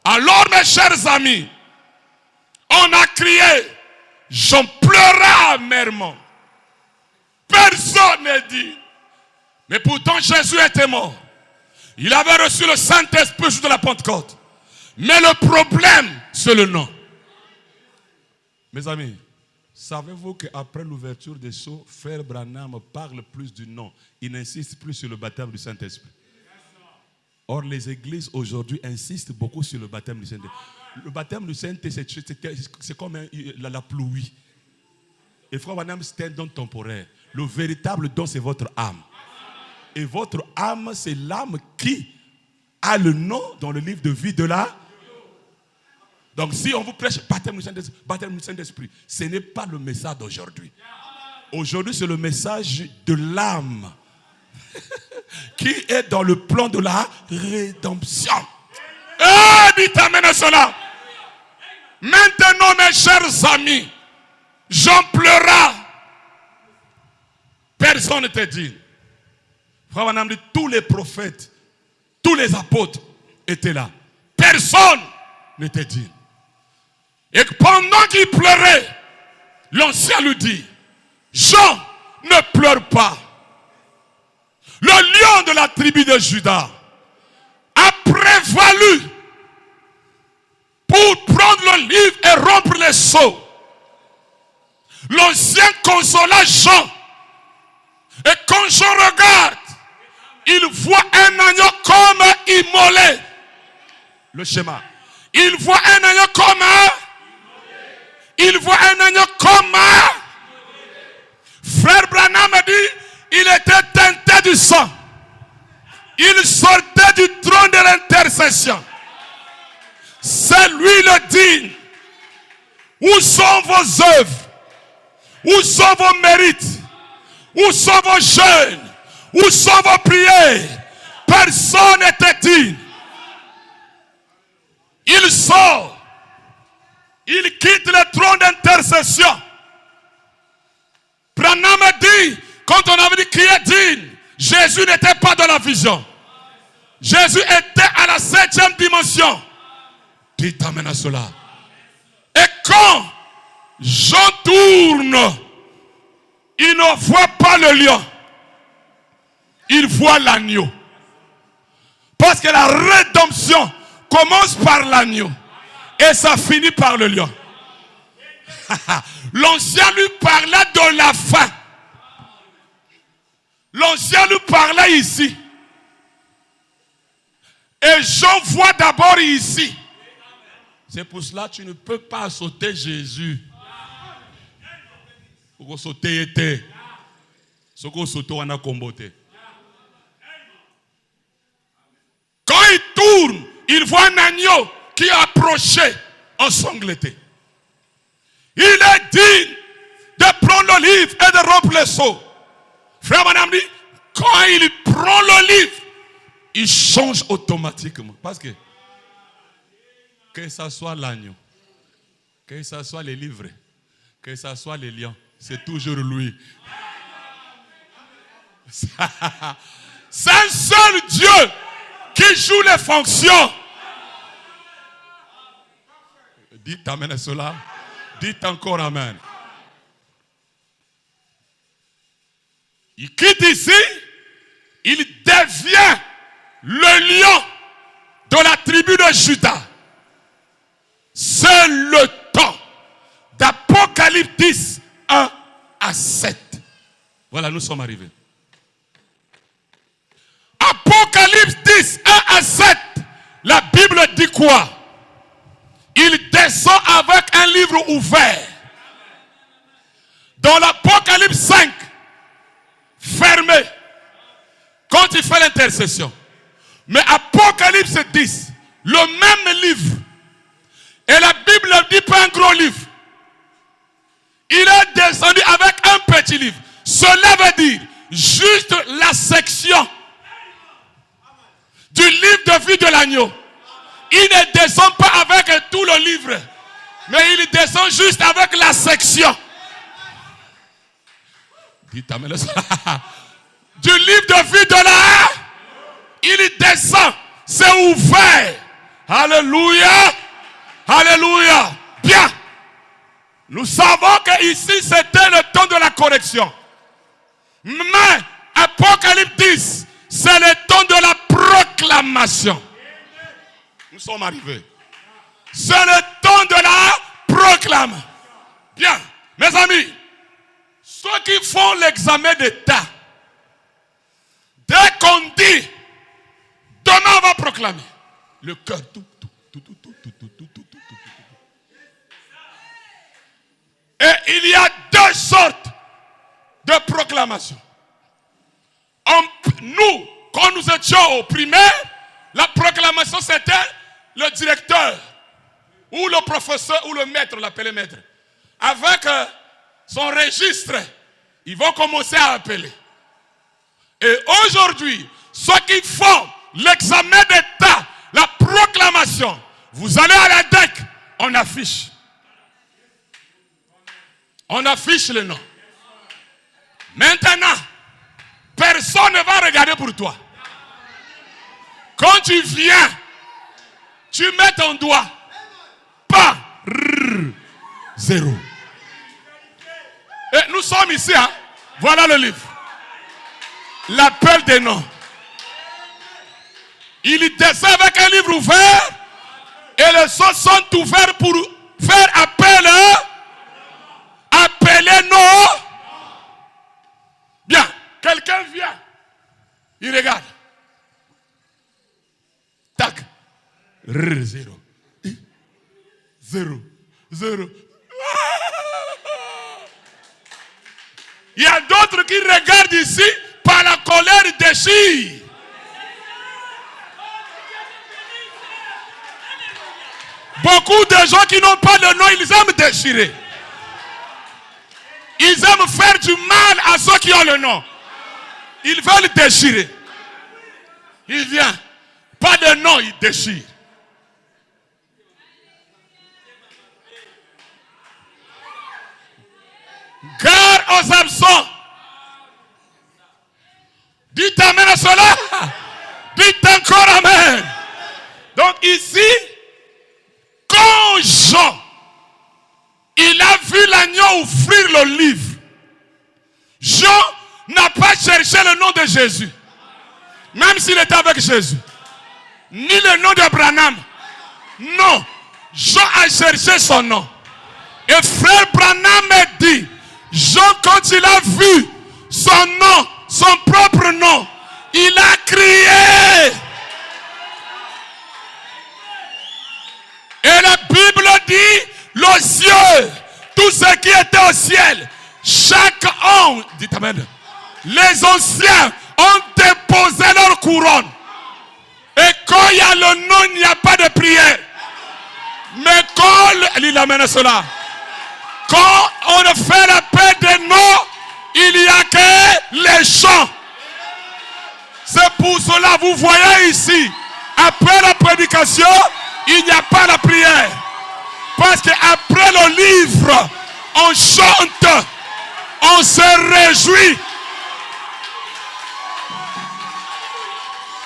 Alors mes chers amis, on a crié, j'en pleurais amèrement. Personne n'est dit. Mais pourtant Jésus était mort. Il avait reçu le Saint-Esprit jour de la Pentecôte. Mais le problème, c'est le nom. Mes amis, savez-vous qu'après l'ouverture des sceaux, Frère Branham parle plus du nom. Il n'insiste plus sur le baptême du Saint-Esprit. Or, les églises aujourd'hui insistent beaucoup sur le baptême du Saint-Esprit. Le baptême du Saint-Esprit, c'est comme la pluie. Et Frère Branham, c'est un don temporaire. Le véritable don, c'est votre âme. Et votre âme, c'est l'âme qui a le nom dans le livre de vie de la... Donc si on vous prêche baptême du Saint-Esprit, ce n'est pas le message d'aujourd'hui. Aujourd'hui, c'est le message de l'âme qui est dans le plan de la rédemption. Dites amen à cela. Maintenant, mes chers amis, j'en pleurais. Personne n'était digne. Frère Branham dit, tous les prophètes, tous les apôtres étaient là. Personne n'était digne. Et pendant qu'il pleurait, l'ancien lui dit, Jean, ne pleure pas. Le lion de la tribu de Juda a prévalu pour prendre le livre et rompre les sceaux. L'ancien consola Jean. Et quand je regarde, il voit un agneau comme immolé. Le schéma. Il voit un agneau comme il voit un agneau comme Frère Branham dit, il était teinté du sang. Il sortait du trône de l'intercession. C'est lui le digne. Où sont vos œuvres? Où sont vos mérites? Où sont vos jeûnes? Où sont vos prières? Personne n'était digne. Il sort. Il quitte le trône d'intercession. Branham dit, quand on avait dit qui est digne, Jésus n'était pas dans la vision. Jésus était à la 7e dimension. Dites amen à cela. Et quand Jean tourne, il ne voit pas le lion. Il voit l'agneau. Parce que la rédemption commence par l'agneau. Et ça finit par le lion. L'ancien lui parlait de la fin. L'ancien lui parlait ici. Et Jean voit d'abord ici. C'est pour cela que tu ne peux pas sauter Jésus. Il faut sauter était. Ce qu'on saute, on a combattu. Quand il tourne, il voit un agneau qui est approché, ensanglanté. Il est digne de prendre le livre et de rompre le sceau. Frère, madame dit, quand il prend le livre, il change automatiquement. Parce que ce soit l'agneau, que ce soit les livres, que ce soit les lions, c'est toujours lui. C'est un seul Dieu qui joue les fonctions. Dites amen à cela. Dites encore amen. Il quitte ici, il devient le lion de la tribu de Juda. C'est le temps d'Apocalypse 10, 1 à 7. Voilà, nous sommes arrivés. Apocalypse 10, 1 à 7. La Bible dit quoi? Il descend avec un livre ouvert. Dans l'Apocalypse 5, fermé, quand il fait l'intercession. Mais Apocalypse 10, le même livre. Et la Bible ne dit pas un gros livre. Il est descendu avec un petit livre. Cela veut dire juste la section du livre de vie de l'agneau. Il ne descend pas avec tout le livre, mais il descend juste avec la section. Dites amen. Du livre de vie de l'agneau, il descend, c'est ouvert. Alléluia. Alléluia. Bien. Nous savons que ici c'était le temps de la correction. Mais Apocalypse 10, c'est le temps de la proclamation. Nous sommes arrivés. C'est le temps de la proclamation. Bien. Mes amis, ceux qui font l'examen d'état, dès qu'on dit, demain on va proclamer, le cœur tout. Et il y a deux sortes de proclamations. Nous, quand nous étions au primaire, la proclamation c'était le directeur ou le professeur ou le maître, on l'appelait maître. Avec son registre, ils vont commencer à appeler. Et aujourd'hui, ceux qui font l'examen d'état, la proclamation, vous allez à la DEC, on affiche. On affiche le nom. Maintenant, personne ne va regarder pour toi. Quand tu viens, tu mets ton doigt. Pas. Zéro. Et nous sommes ici. Hein? Voilà le livre. L'appel des noms. Il descend avec un livre ouvert. Et les sons sont ouverts pour faire appel. Appeler non. Bien. Quelqu'un vient. Il regarde. Tac. Zéro. Zéro. Zéro. Il y a d'autres qui regardent ici par la colère déchire. Beaucoup de gens qui n'ont pas de nom, ils aiment déchirer. Ils aiment faire du mal à ceux qui ont le nom. Ils veulent déchirer. Il vient. Pas de nom, il déchire. Gare aux absents. Dites amen à cela. Dites encore amen. Donc ici, quand Jean, il a vu l'agneau ouvrir le livre, Jean n'a pas cherché le nom de Jésus. Même s'il était avec Jésus. Ni le nom de Branham. Non. Jean a cherché son nom. Et frère Branham me dit, Jean, quand il a vu son nom, son propre nom, il a crié. Et la Bible dit, le ciel, tout ce qui était au ciel, chaque homme, dites amen, les anciens ont déposé leur couronne. Et quand il y a le nom, il n'y a pas de prière. Mais quand, il amène cela. Quand on fait la paix des noms, il n'y a que les chants. C'est pour cela, vous voyez ici, après la prédication, il n'y a pas la prière. Parce qu'après le livre, on chante, on se réjouit.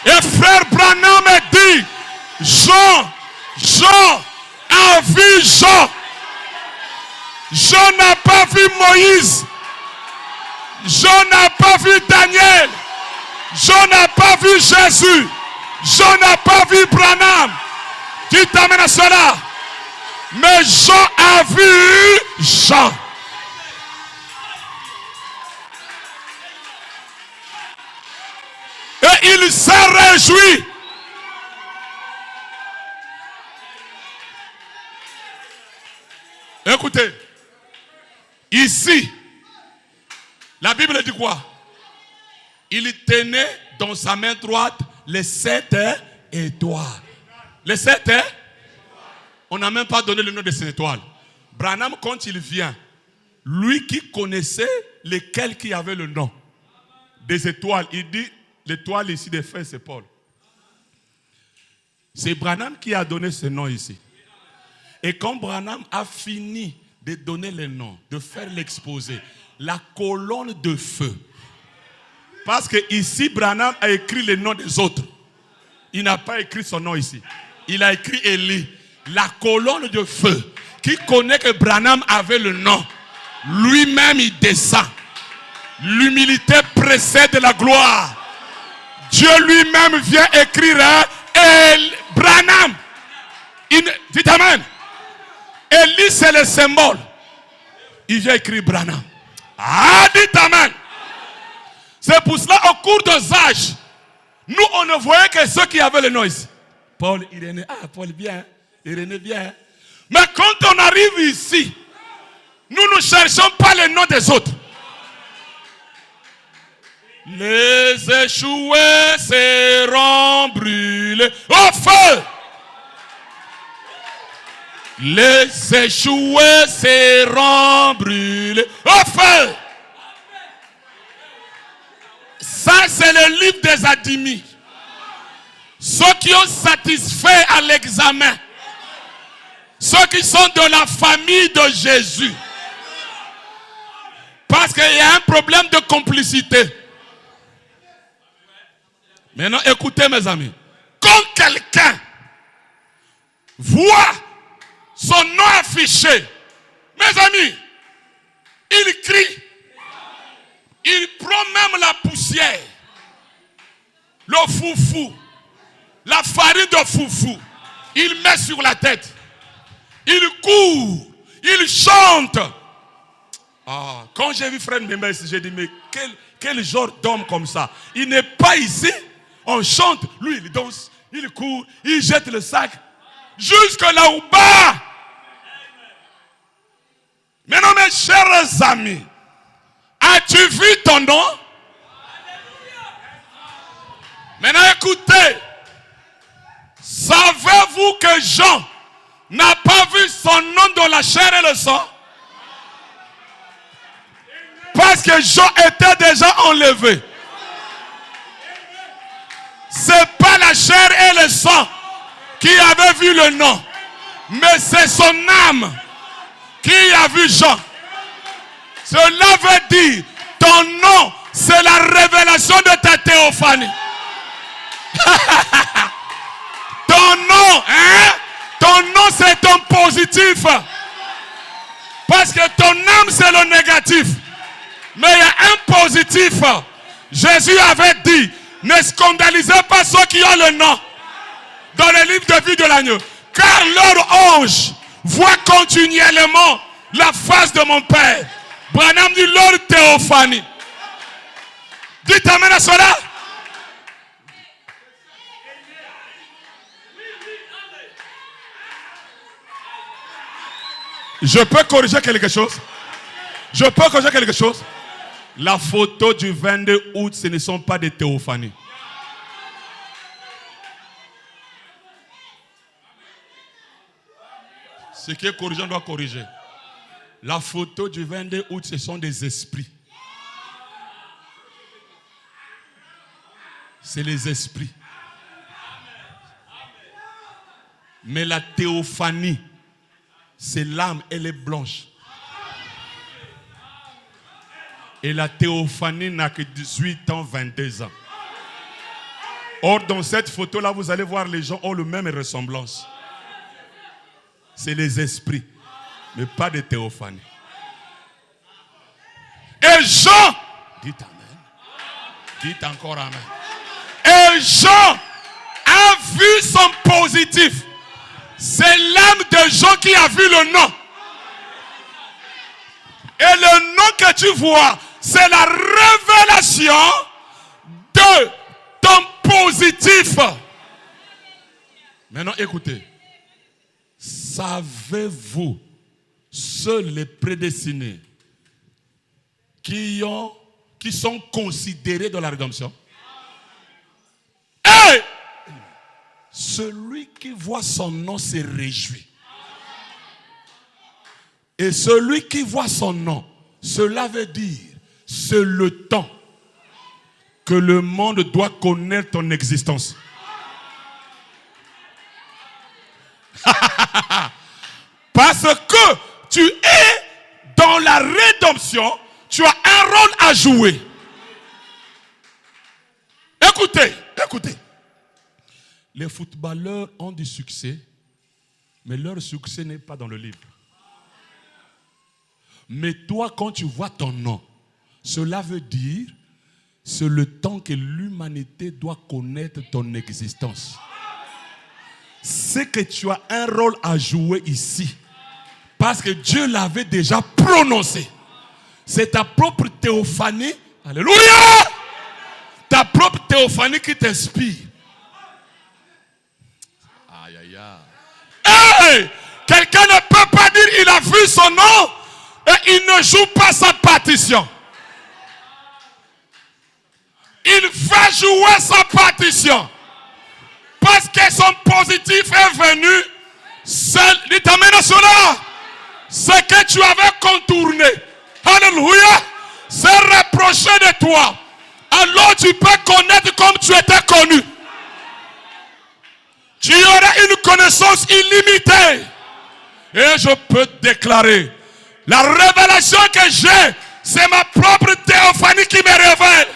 Et frère Branham me dit, Jean a vu Jean. Jean n'a pas vu Moïse. Jean n'a pas vu Daniel. Jean n'a pas vu Jésus. Jean n'a pas vu Branham. Tu t'amènes à cela. Mais Jean a vu Jean. Et il s'est réjoui. Écoutez, ici, la Bible dit quoi? Il tenait dans sa main droite les 7 étoiles. Les 7 on n'a même pas donné le nom de ces étoiles. Branham, quand il vient, lui qui connaissait lesquelles qui avaient le nom des étoiles, il dit, l'étoile ici des frères, c'est Paul. C'est Branham qui a donné ce nom ici. Et quand Branham a fini de donner les noms, de faire l'exposé, la colonne de feu. Parce que ici, Branham a écrit les noms des autres. Il n'a pas écrit son nom ici. Il a écrit Élie. La colonne de feu, qui connaît que Branham avait le nom, lui-même il descend. L'humilité précède la gloire. Dieu lui-même vient écrire Branham. Dites amen. Élie, c'est le symbole. Il vient écrire Branham. Ah, dites amen. C'est pour cela, au cours des âges, nous, on ne voyait que ceux qui avaient le nom ici. Paul, Irénée. Ah, Paul, bien. Irénée, bien. Mais quand on arrive ici, nous ne cherchons pas les noms des autres. Les échoués seront brûlés au feu. Les échoués seront brûlés au feu. Ça, c'est le livre des Adimi. Ceux qui ont satisfait à l'examen. Ceux qui sont de la famille de Jésus. Parce qu'il y a un problème de complicité. Maintenant, écoutez mes amis. Quand quelqu'un voit son nom affiché, mes amis, il crie. Il prend même la poussière, le foufou, la farine de foufou. Il met sur la tête. Il court. Il chante. Ah, quand j'ai vu Frère Mbemba ici, j'ai dit, mais quel genre d'homme comme ça? Il n'est pas ici. On chante. Lui, il danse. Il court. Il jette le sac. Jusque là-bas. Maintenant, mes chers amis, as-tu vu ton nom? Maintenant, écoutez. Savez-vous que Jean n'a pas vu son nom dans la chair et le sang? Parce que Jean était déjà enlevé. C'est pas la chair et le sang qui avait vu le nom, mais c'est son âme qui a vu Jean. Cela veut dire, ton nom, c'est la révélation de ta théophanie. Ton nom, ton nom c'est ton positif. Parce que ton âme c'est le négatif. Mais il y a un positif. Jésus avait dit, ne scandalisez pas ceux qui ont le nom dans le livre de vie de l'agneau. Car leur ange voit continuellement la face de mon Père. Branham dit leur théophanie. Dites amen à cela. Je peux corriger quelque chose? Je peux corriger quelque chose? La photo du 22 août, ce ne sont pas des théophanies. Ce qui est corrigé, on doit corriger. La photo du 22 août, ce sont des esprits. C'est les esprits. Mais la théophanie, c'est l'âme, elle est blanche. Et la théophanie n'a que 18 ans, 22 ans. Or, dans cette photo-là, vous allez voir, les gens ont le même ressemblance. C'est les esprits, mais pas de théophanie. Et Jean, dites amen. Dites encore amen. Et Jean a vu son positif. C'est l'âme de Jean qui a vu le nom. Et le nom que tu vois, c'est la révélation de ton positif. Maintenant, écoutez. Savez-vous, seuls les prédestinés qui sont considérés dans la rédemption? Et celui qui voit son nom se réjouit. Et celui qui voit son nom, cela veut dire, c'est le temps que le monde doit connaître ton existence. Parce que tu es dans la rédemption, tu as un rôle à jouer. Écoutez. Les footballeurs ont du succès, mais leur succès n'est pas dans le livre. Mais toi, quand tu vois ton nom, cela veut dire, c'est le temps que l'humanité doit connaître ton existence. C'est que tu as un rôle à jouer ici. Parce que Dieu l'avait déjà prononcé. C'est ta propre théophanie. Alléluia! Ta propre théophanie qui t'inspire. Aïe, aïe, aïe. Hey! Quelqu'un ne peut pas dire il a vu son nom et il ne joue pas sa partition. Il va jouer sa partition. Parce que son positif est venu. Dites amen à cela. Ce que tu avais contourné. Alléluia. C'est reproché de toi. Alors tu peux connaître comme tu étais connu. Tu auras une connaissance illimitée. Et je peux te déclarer. La révélation que j'ai, c'est ma propre théophanie qui me révèle.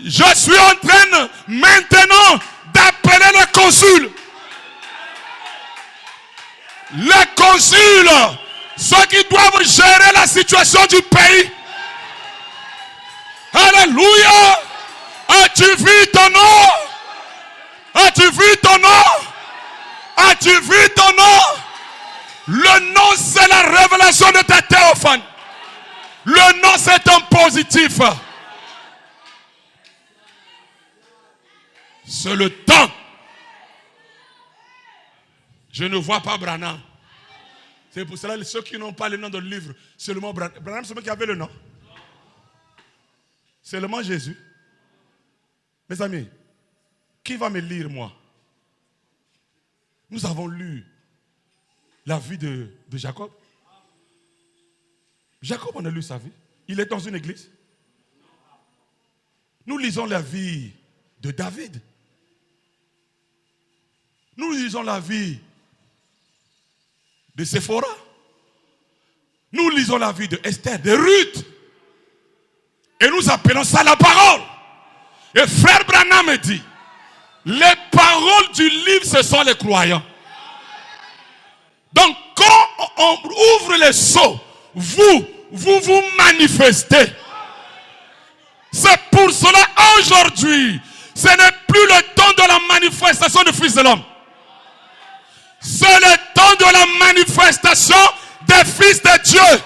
Je suis en train maintenant d'appeler le consul. Les consuls, ceux qui doivent gérer la situation du pays. Alléluia. As-tu vu ton nom? As-tu vu ton nom? As-tu vu ton nom? Le nom, c'est la révélation de ta théophanie. Le nom, c'est un positif. C'est le temps. Je ne vois pas Branham. C'est pour cela que ceux qui n'ont pas le nom dans le livre, seulement Branham. Branham, c'est moi qui avait le nom. Seulement Jésus. Mes amis, qui va me lire moi? Nous avons lu la vie de Jacob. Jacob, on a lu sa vie. Il est dans une église. Nous lisons la vie de David. Nous lisons la vie de Séphora. Nous lisons la vie de Esther, de Ruth. Et nous appelons ça la parole. Et frère Branham me dit, les paroles du livre, ce sont les croyants. Donc quand on ouvre les sceaux, vous manifestez. C'est pour cela aujourd'hui, ce n'est plus le temps de la manifestation du Fils de l'homme. C'est le temps de la manifestation des fils de Dieu.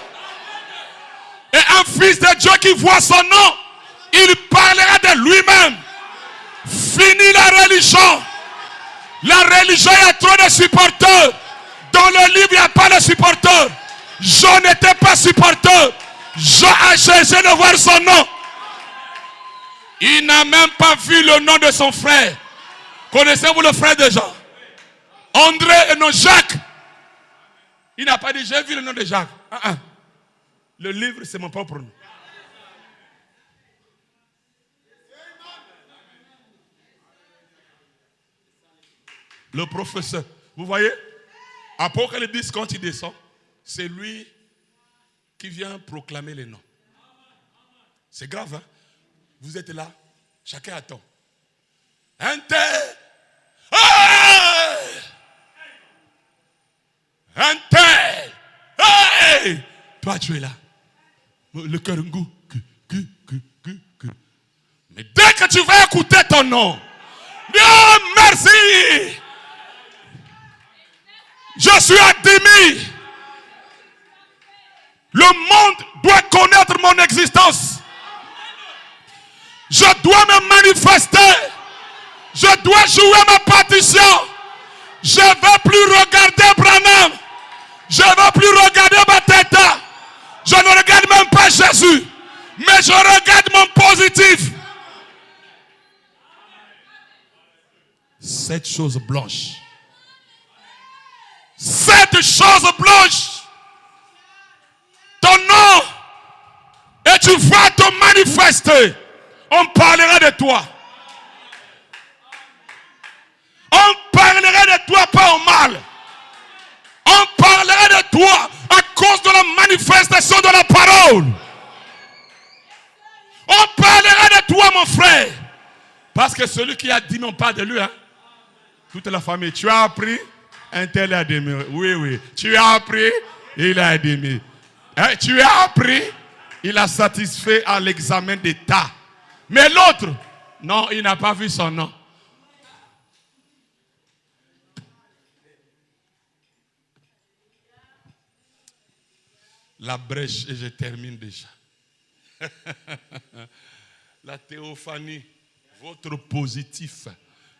Et un fils de Dieu qui voit son nom, il parlera de lui-même. Fini la religion. La religion, il y a trop de supporters. Dans le livre, il n'y a pas de supporters. Jean n'était pas supporter. Jean a cherché de voir son nom. Il n'a même pas vu le nom de son frère. Connaissez-vous le frère de Jean? André et non Jacques. Il n'a pas dit, j'ai vu le nom de Jacques. Le livre, c'est mon propre nom. Le professeur, vous voyez, Apocalypse, quand il descend, c'est lui qui vient proclamer les noms. C'est grave, hein? Vous êtes là, chacun attend. Un tel. Hey! Un tel. Hey! Toi, tu es là. Le cœur, un goût. Mais dès que tu vas écouter ton nom, Dieu merci. Je suis admis. Le monde doit connaître mon existence. Je dois me manifester. Je dois jouer ma partition. Je ne vais plus regarder Branham. Je ne vais plus regarder Bateta. Je ne regarde même pas Jésus. Mais je regarde mon positif. Cette chose blanche. Cette chose blanche. Ton nom. Et tu vas te manifester. On parlera de toi. On parlera de toi pas au mal. On parlera de toi à cause de la manifestation de la parole. On parlera de toi, mon frère. Parce que celui qui a dit, on parle de lui. Hein? Toute la famille. Tu as appris, un tel a aimé. Oui. Tu as appris, il a aimé. Hein? Tu as appris, il a satisfait à l'examen d'état. Mais l'autre, non, il n'a pas vu son nom. La brèche, et je termine déjà. La théophanie, votre positif.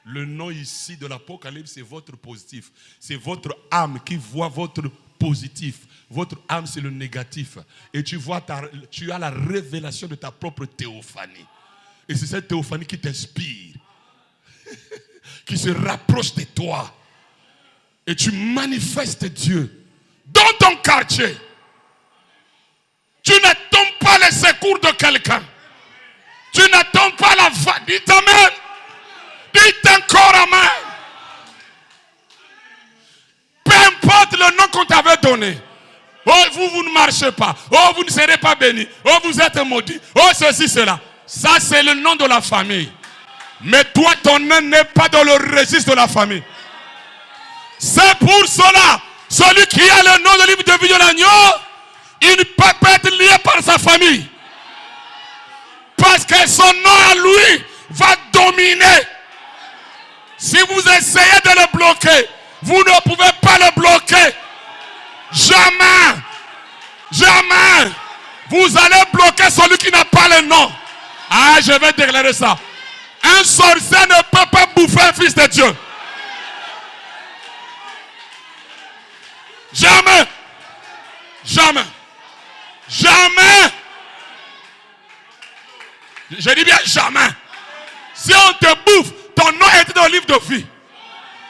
Le nom ici de l'Apocalypse, c'est votre positif. C'est votre âme qui voit votre positif. Votre âme, c'est le négatif. Et tu as la révélation de ta propre théophanie. Et c'est cette théophanie qui t'inspire. Qui se rapproche de toi. Et tu manifestes Dieu. Dans ton quartier. Tu n'attends pas les secours de quelqu'un. Tu n'attends pas la voix. Dites amen. Dites encore amen. Peu importe le nom qu'on t'avait donné. Oh, vous ne marchez pas. Oh, vous ne serez pas bénis. Oh, vous êtes maudits. Oh, ceci, cela. Ça, c'est le nom de la famille. Mais toi, ton nom n'est pas dans le registre de la famille. C'est pour cela, celui qui a le nom de livre de vie de l'agneau, il ne peut pas être lié par sa famille. Parce que son nom à lui va dominer. Si vous essayez de le bloquer, vous ne pouvez pas le bloquer. Jamais. Jamais. Vous allez bloquer celui qui n'a pas le nom. Ah, je vais déclarer ça. Un sorcier ne peut pas bouffer un fils de Dieu. Jamais. Jamais. Jamais. Je dis bien jamais. Si on te bouffe, ton nom est dans le livre de vie.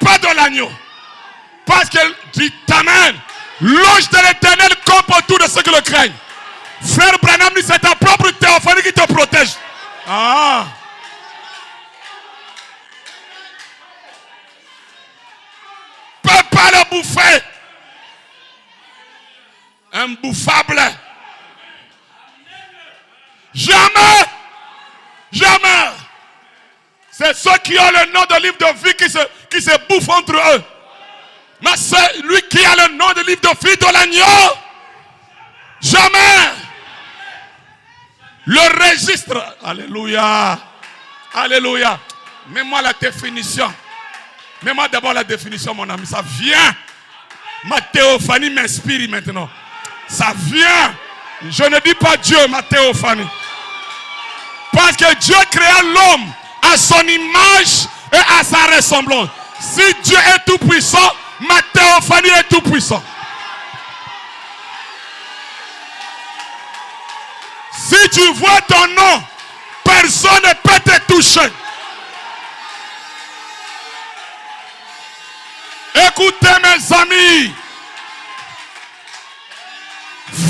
Pas dans l'agneau. Parce que, dit amen, l'ange de l'Éternel campe autour de ceux qui le craignent. Frère Branham, c'est ta propre théophanie qui te protège. Ah. Peut pas le bouffer. Imbouffable. Jamais. Jamais. C'est ceux qui ont le nom de livre de vie qui se bouffent entre eux. Mais c'est lui qui a le nom de livre de vie de l'agneau. Jamais. Le registre. Alléluia. Alléluia. Mets-moi la définition. Mets-moi d'abord la définition, mon ami. Ça vient. Ma théophanie m'inspire maintenant. Ça vient. Je ne dis pas Dieu, ma théophanie. Parce que Dieu créa l'homme à son image et à sa ressemblance. Si Dieu est tout puissant, ma théophanie est tout puissant. Si tu vois ton nom, personne ne peut te toucher. Écoutez mes amis,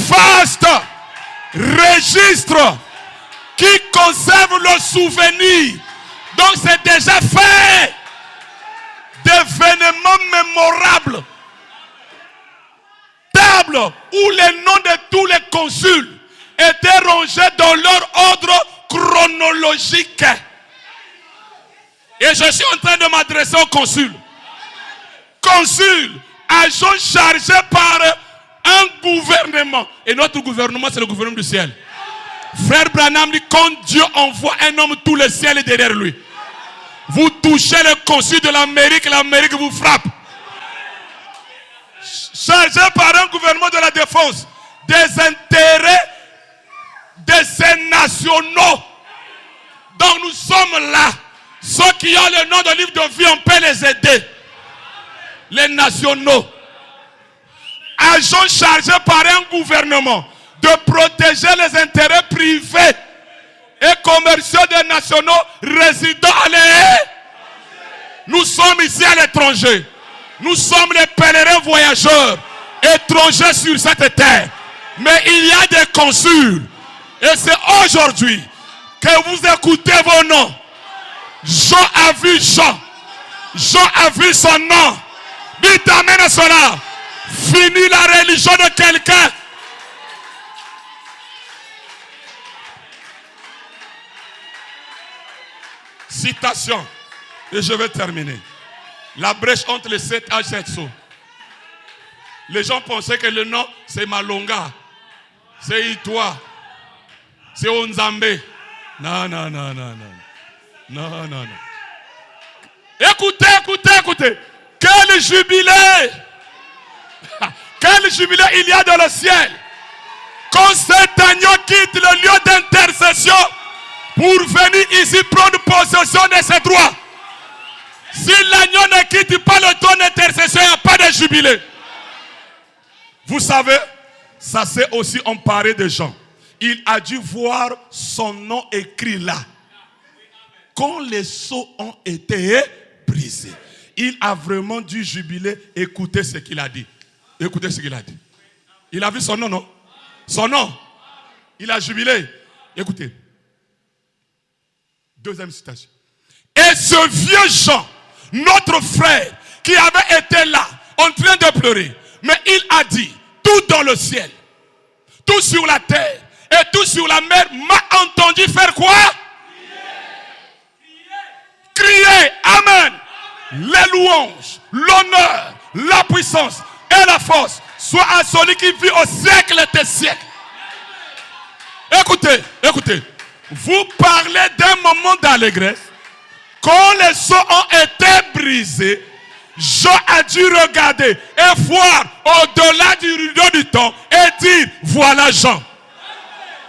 vaste registre qui conserve le souvenir. Donc c'est déjà fait d'événements mémorables. Table où les noms de tous les consuls étaient rangés dans leur ordre chronologique. Et je suis en train de m'adresser aux consuls. Consuls, agents chargés par un gouvernement. Et notre gouvernement, c'est le gouvernement du ciel. Frère Branham dit, quand Dieu envoie un homme, tout le ciel est derrière lui. Vous touchez le consul de l'Amérique, l'Amérique vous frappe. Chargé par un gouvernement de la défense, des intérêts de ces nationaux. Donc nous sommes là. Ceux qui ont le nom de livre de vie, on peut les aider. Les nationaux. Agents chargés par un gouvernement de protéger les intérêts privés et commerciaux des nationaux résidant à l'étranger. Nous sommes ici à l'étranger. Nous sommes les pèlerins voyageurs, étrangers sur cette terre. Mais il y a des consuls. Et c'est aujourd'hui que vous écoutez vos noms. Jean a vu Jean. Jean a vu son nom. Dites amen à cela. Fini la religion de quelqu'un. Citation. Et je vais terminer. La brèche entre les 7 âges et 7 sceaux. Les gens pensaient que le nom c'est Malonga. C'est Itwa. C'est Onzambe. Non, non, non, non, non. Non, non, non. Écoutez, écoutez, écoutez. Quel jubilé! Quel jubilé il y a dans le ciel! Quand cet agneau quitte le lieu d'intercession pour venir ici prendre possession de ses droits. Si l'agneau ne quitte pas le trône d'intercession, il n'y a pas de jubilé. Vous savez, ça s'est aussi emparé de Jean. Il a dû voir son nom écrit là. Quand les sceaux ont été brisés, il a vraiment dû jubiler. Écoutez ce qu'il a dit. Écoutez ce qu'il a dit. Il a vu son nom, non? Son nom. Il a jubilé. Écoutez. Deuxième citation. Et ce vieux Jean, notre frère, qui avait été là, en train de pleurer, mais il a dit, tout dans le ciel, tout sur la terre et tout sur la mer, m'a entendu faire quoi? Crier, amen. Les louanges, l'honneur, la puissance et la force soient à celui qui vit au siècle des siècles. Écoutez, écoutez. Vous parlez d'un moment d'allégresse. Quand les sceaux ont été brisés, Jean a dû regarder et voir au-delà du rideau du temps et dire, voilà Jean.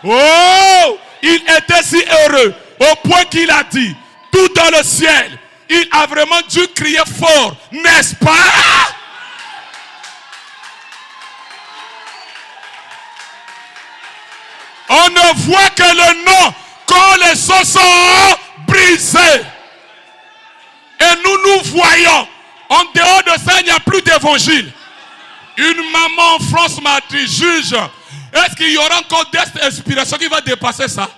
Oh, il était si heureux au point qu'il a dit, tout dans le ciel, il a vraiment dû crier fort, n'est-ce pas? On ne voit que le nom quand les sceaux sont brisés. Et nous voyons, en dehors de ça, il n'y a plus d'évangile. Une maman en France m'a dit, juge, est-ce qu'il y aura encore des inspirations qui va dépasser ça?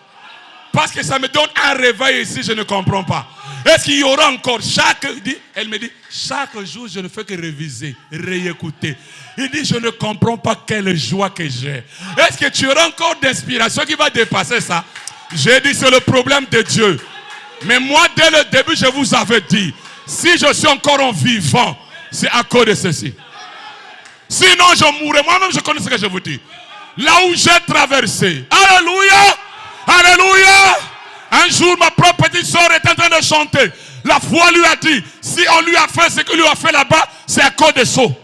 Parce que ça me donne un réveil ici, je ne comprends pas. Est-ce qu'il y aura encore elle me dit, chaque jour je ne fais que réviser, réécouter. Il dit, je ne comprends pas quelle joie que j'ai. Est-ce que tu auras encore d'inspiration qui va dépasser ça? J'ai dit, c'est le problème de Dieu. Mais moi, dès le début, je vous avais dit, si je suis encore en vivant, c'est à cause de ceci. Sinon, je mourrais. Moi-même, je connais ce que je vous dis. Là où j'ai traversé. Alléluia! Alléluia! Un jour, ma propre petite soeur est en train de chanter. La foi lui a dit, si on lui a fait ce qu'il lui a fait là-bas, c'est à cause des sceaux.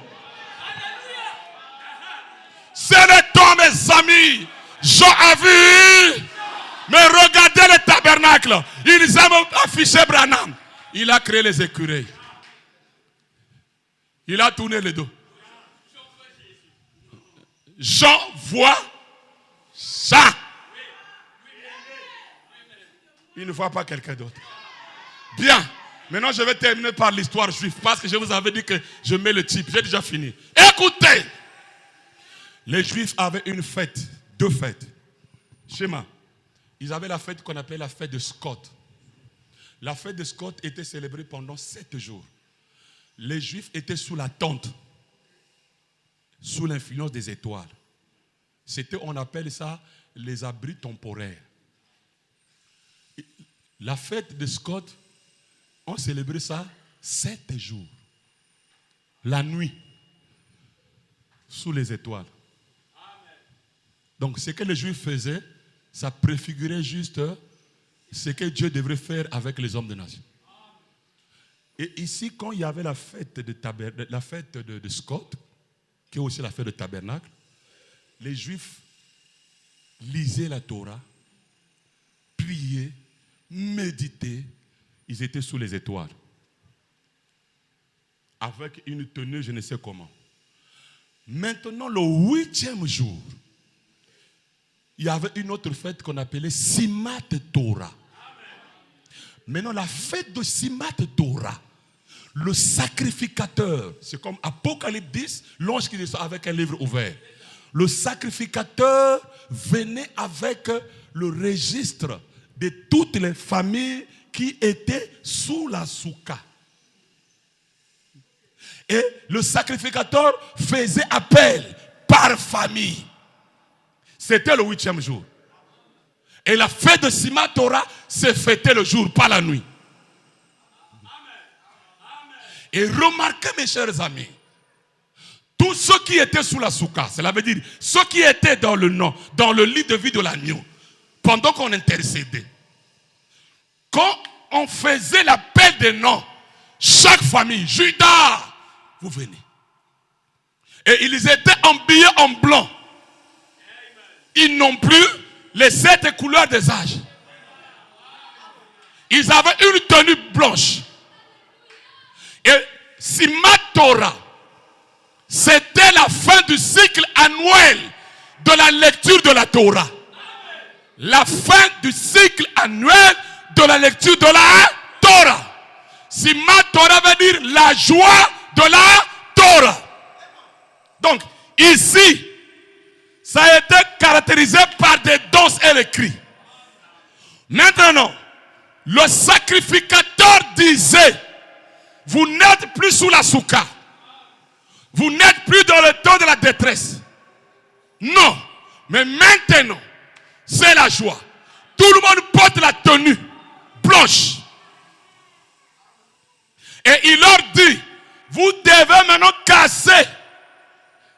C'est le temps, mes amis. Jean a vu. Mais regardez le tabernacle. Ils aiment afficher Branham. Il a créé les écureuils. Il a tourné le dos. Jean voit ça. Il ne voit pas quelqu'un d'autre. Bien. Maintenant, je vais terminer par l'histoire juive. Parce que je vous avais dit que je mets le type. J'ai déjà fini. Écoutez. Les Juifs avaient une fête, deux fêtes. Schéma. Ils avaient la fête qu'on appelait la fête de Sukkot. La fête de Sukkot était célébrée pendant 7 jours. Les Juifs étaient sous la tente, sous l'influence des étoiles. On appelle ça les abris temporaires. La fête de Sukkot, on célébrait ça 7 jours. La nuit, sous les étoiles. Donc ce que les Juifs faisaient, ça préfigurait juste ce que Dieu devrait faire avec les hommes de nation. Et ici, quand il y avait la fête de Sukkot, qui est aussi la fête de tabernacle, les Juifs lisaient la Torah, priaient, méditaient, ils étaient sous les étoiles. Avec une tenue, je ne sais comment. Maintenant, le 8e jour, il y avait une autre fête qu'on appelait Simat Torah. Maintenant, la fête de Simat Torah, le sacrificateur, c'est comme Apocalypse 10, l'ange qui descend avec un livre ouvert. Le sacrificateur venait avec le registre de toutes les familles qui étaient sous la souka. Et le sacrificateur faisait appel par famille. C'était le 8e jour. Et la fête de Simat Torah se fêtait le jour, pas la nuit. Et remarquez, mes chers amis, tous ceux qui étaient sous la souka, cela veut dire ceux qui étaient dans le lit de vie de l'agneau, pendant qu'on intercédait, quand on faisait l'appel des noms, chaque famille, Judas, vous venez. Et ils étaient habillés en blanc. Ils n'ont plus les 7 couleurs des âges. Ils avaient une tenue blanche. Et Simat Torah, c'était la fin du cycle annuel de la lecture de la Torah. La fin du cycle annuel de la lecture de la Torah. Simat Torah veut dire la joie de la Torah. Donc, ici, ça a été caractérisé par des danses et les cris. Maintenant, le sacrificateur disait, vous n'êtes plus sous la souka. Vous n'êtes plus dans le temps de la détresse. Non. Mais maintenant, c'est la joie. Tout le monde porte la tenue blanche. Et il leur dit, vous devez maintenant casser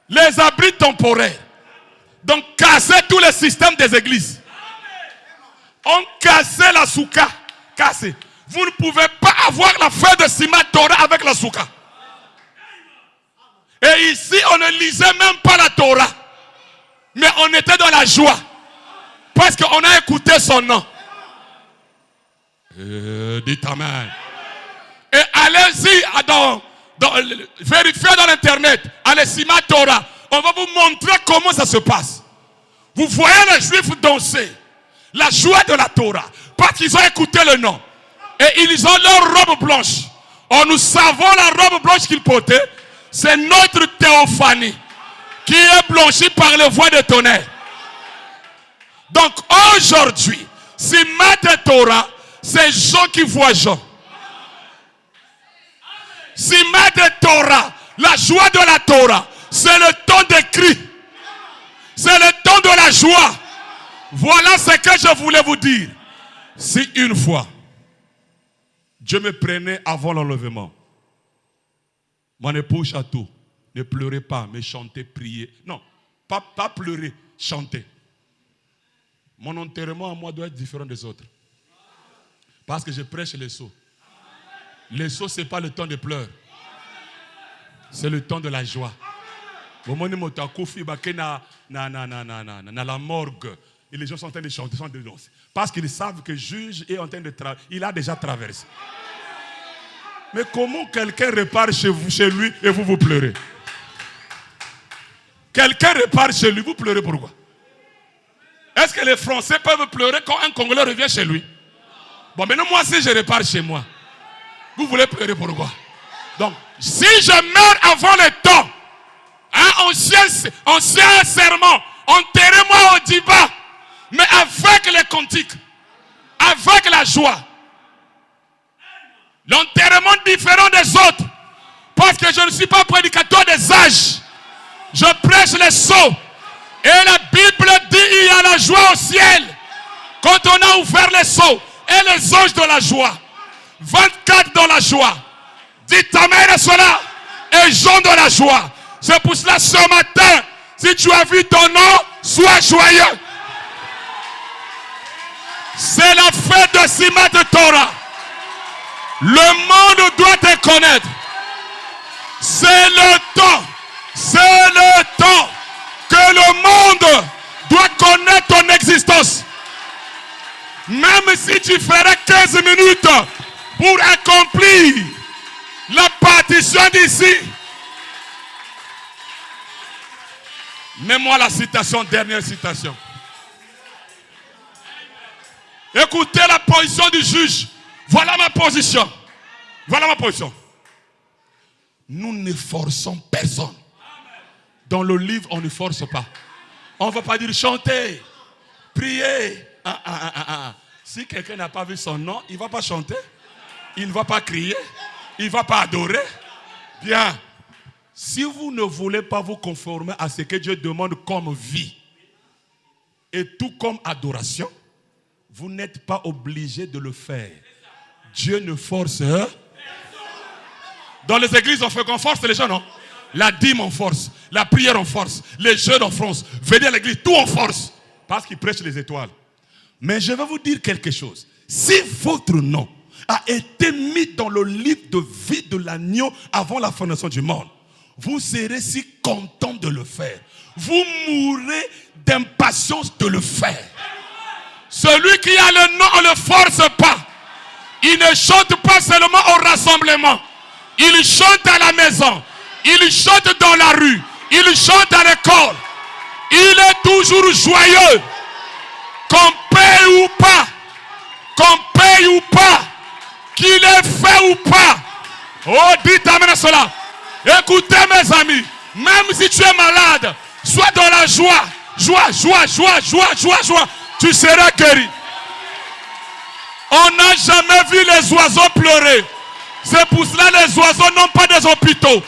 les abris temporaires. Donc casser tous les systèmes des églises. On cassait la souka. Cassé. Vous ne pouvez pas avoir la fête de Simat Torah avec la souka. Et ici, on ne lisait même pas la Torah. Mais on était dans la joie. Parce qu'on a écouté son nom. Dites Amen. Et allez-y, vérifiez dans l'internet. Allez, Simat Torah. On va vous montrer comment ça se passe. Vous voyez les Juifs danser. La joie de la Torah. Parce qu'ils ont écouté le nom. Et ils ont leur robe blanche. Or, nous savons la robe blanche qu'ils portaient. C'est notre théophanie. Qui est blanchie par les voies de tonnerre. Donc aujourd'hui, Simat Torah, c'est Jean qui voit Jean. Simat Torah, la joie de la Torah, c'est le temps des cris. C'est le temps de la joie. Voilà ce que je voulais vous dire. Si une fois, Dieu me prenait avant l'enlèvement, mon époux Château, ne pleurez pas, mais chantez, priez. Non, pas pleurer, chantez. Mon enterrement à moi doit être différent des autres. Parce que je prêche les sceaux. Les sceaux, ce n'est pas le temps de pleurs. C'est le temps de la joie. Dans la morgue, et les gens sont en train de chanter, sont en train de danser. Parce qu'ils savent que le juge est en train de travailler. Il a déjà traversé. Mais comment quelqu'un repart chez lui et vous pleurez? Quelqu'un repart chez lui, vous pleurez pourquoi? Est-ce que les Français peuvent pleurer quand un Congolais revient chez lui? Bon, maintenant moi si je repars chez moi, vous voulez pleurer pourquoi? Donc, si je meurs avant le temps, hein, ancien serment, enterrez-moi au Diba, mais avec les cantiques, avec la joie. L'enterrement différent des autres, parce que je ne suis pas prédicateur des âges. Je prêche les sceaux. Et la Bible dit il y a la joie au ciel. Quand on a ouvert les sceaux et les anges de la joie. 24 dans la joie. Dites amen à cela. Et Jean de la joie. C'est pour cela ce matin, si tu as vu ton nom, sois joyeux. C'est la fête de Simat de Torah. Le monde doit te connaître. C'est le temps que le monde doit connaître ton existence. Même si tu ferais 15 minutes pour accomplir la partition d'ici. Mets-moi la citation, dernière citation. Écoutez la position du juge. Voilà ma position. Voilà ma position. Nous ne forçons personne. Dans le livre, on ne force pas. On ne va pas dire chanter, prier. Si quelqu'un n'a pas vu son nom, il ne va pas chanter. Il ne va pas crier. Il ne va pas adorer. Bien. Si vous ne voulez pas vous conformer à ce que Dieu demande comme vie et tout comme adoration, vous n'êtes pas obligé de le faire. Dieu ne force. Dans les églises, on fait qu'on force les gens, non? La dîme en force, la prière en force, les jeûnes en force, venir à l'église, tout en force. Parce qu'ils prêchent les étoiles. Mais je vais vous dire quelque chose. Si votre nom a été mis dans le livre de vie de l'agneau avant la fondation du monde, vous serez si content de le faire. Vous mourrez d'impatience de le faire. Celui qui a le nom, on ne le force pas. Il ne chante pas seulement au rassemblement. Il chante à la maison. Il chante dans la rue. Il chante à l'école. Il est toujours joyeux. Qu'on paye ou pas. Qu'on paye ou pas. Qu'il ait fait ou pas. Oh, dites amen à cela. Écoutez mes amis. Même si tu es malade, sois dans la joie. Joie. Tu seras guéri. On n'a jamais vu les oiseaux pleurer. C'est pour cela que les oiseaux n'ont pas des hôpitaux.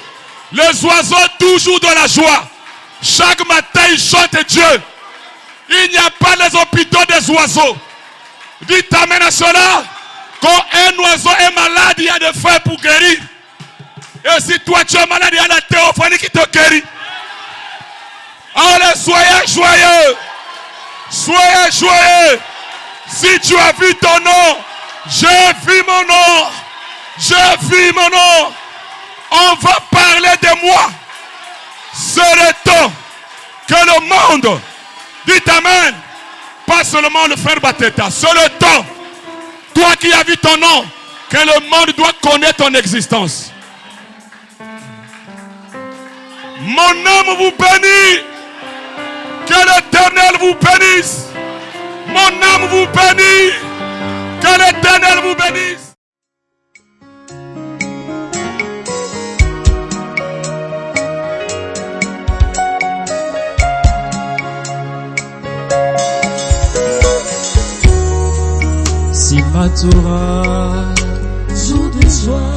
Les oiseaux toujours dans la joie. Chaque matin ils chantent Dieu. Il n'y a pas les hôpitaux des oiseaux. Dites amen à cela. Quand un oiseau est malade, il y a des feux pour guérir. Et si toi tu es malade, il y a la théophanie qui te guérit. Allez, soyez joyeux. Soyez joyeux. Si tu as vu ton nom, j'ai vu mon nom. J'ai vu mon nom. On va parler de moi. C'est le temps que le monde, dites amen, pas seulement le frère Bateta, c'est le temps, toi qui as vu ton nom, que le monde doit connaître ton existence. Mon âme vous bénit. Que l'Éternel vous bénisse. Mon âme vous bénit. Que l'Éternel vous bénisse. Simat Torah, jour de joie.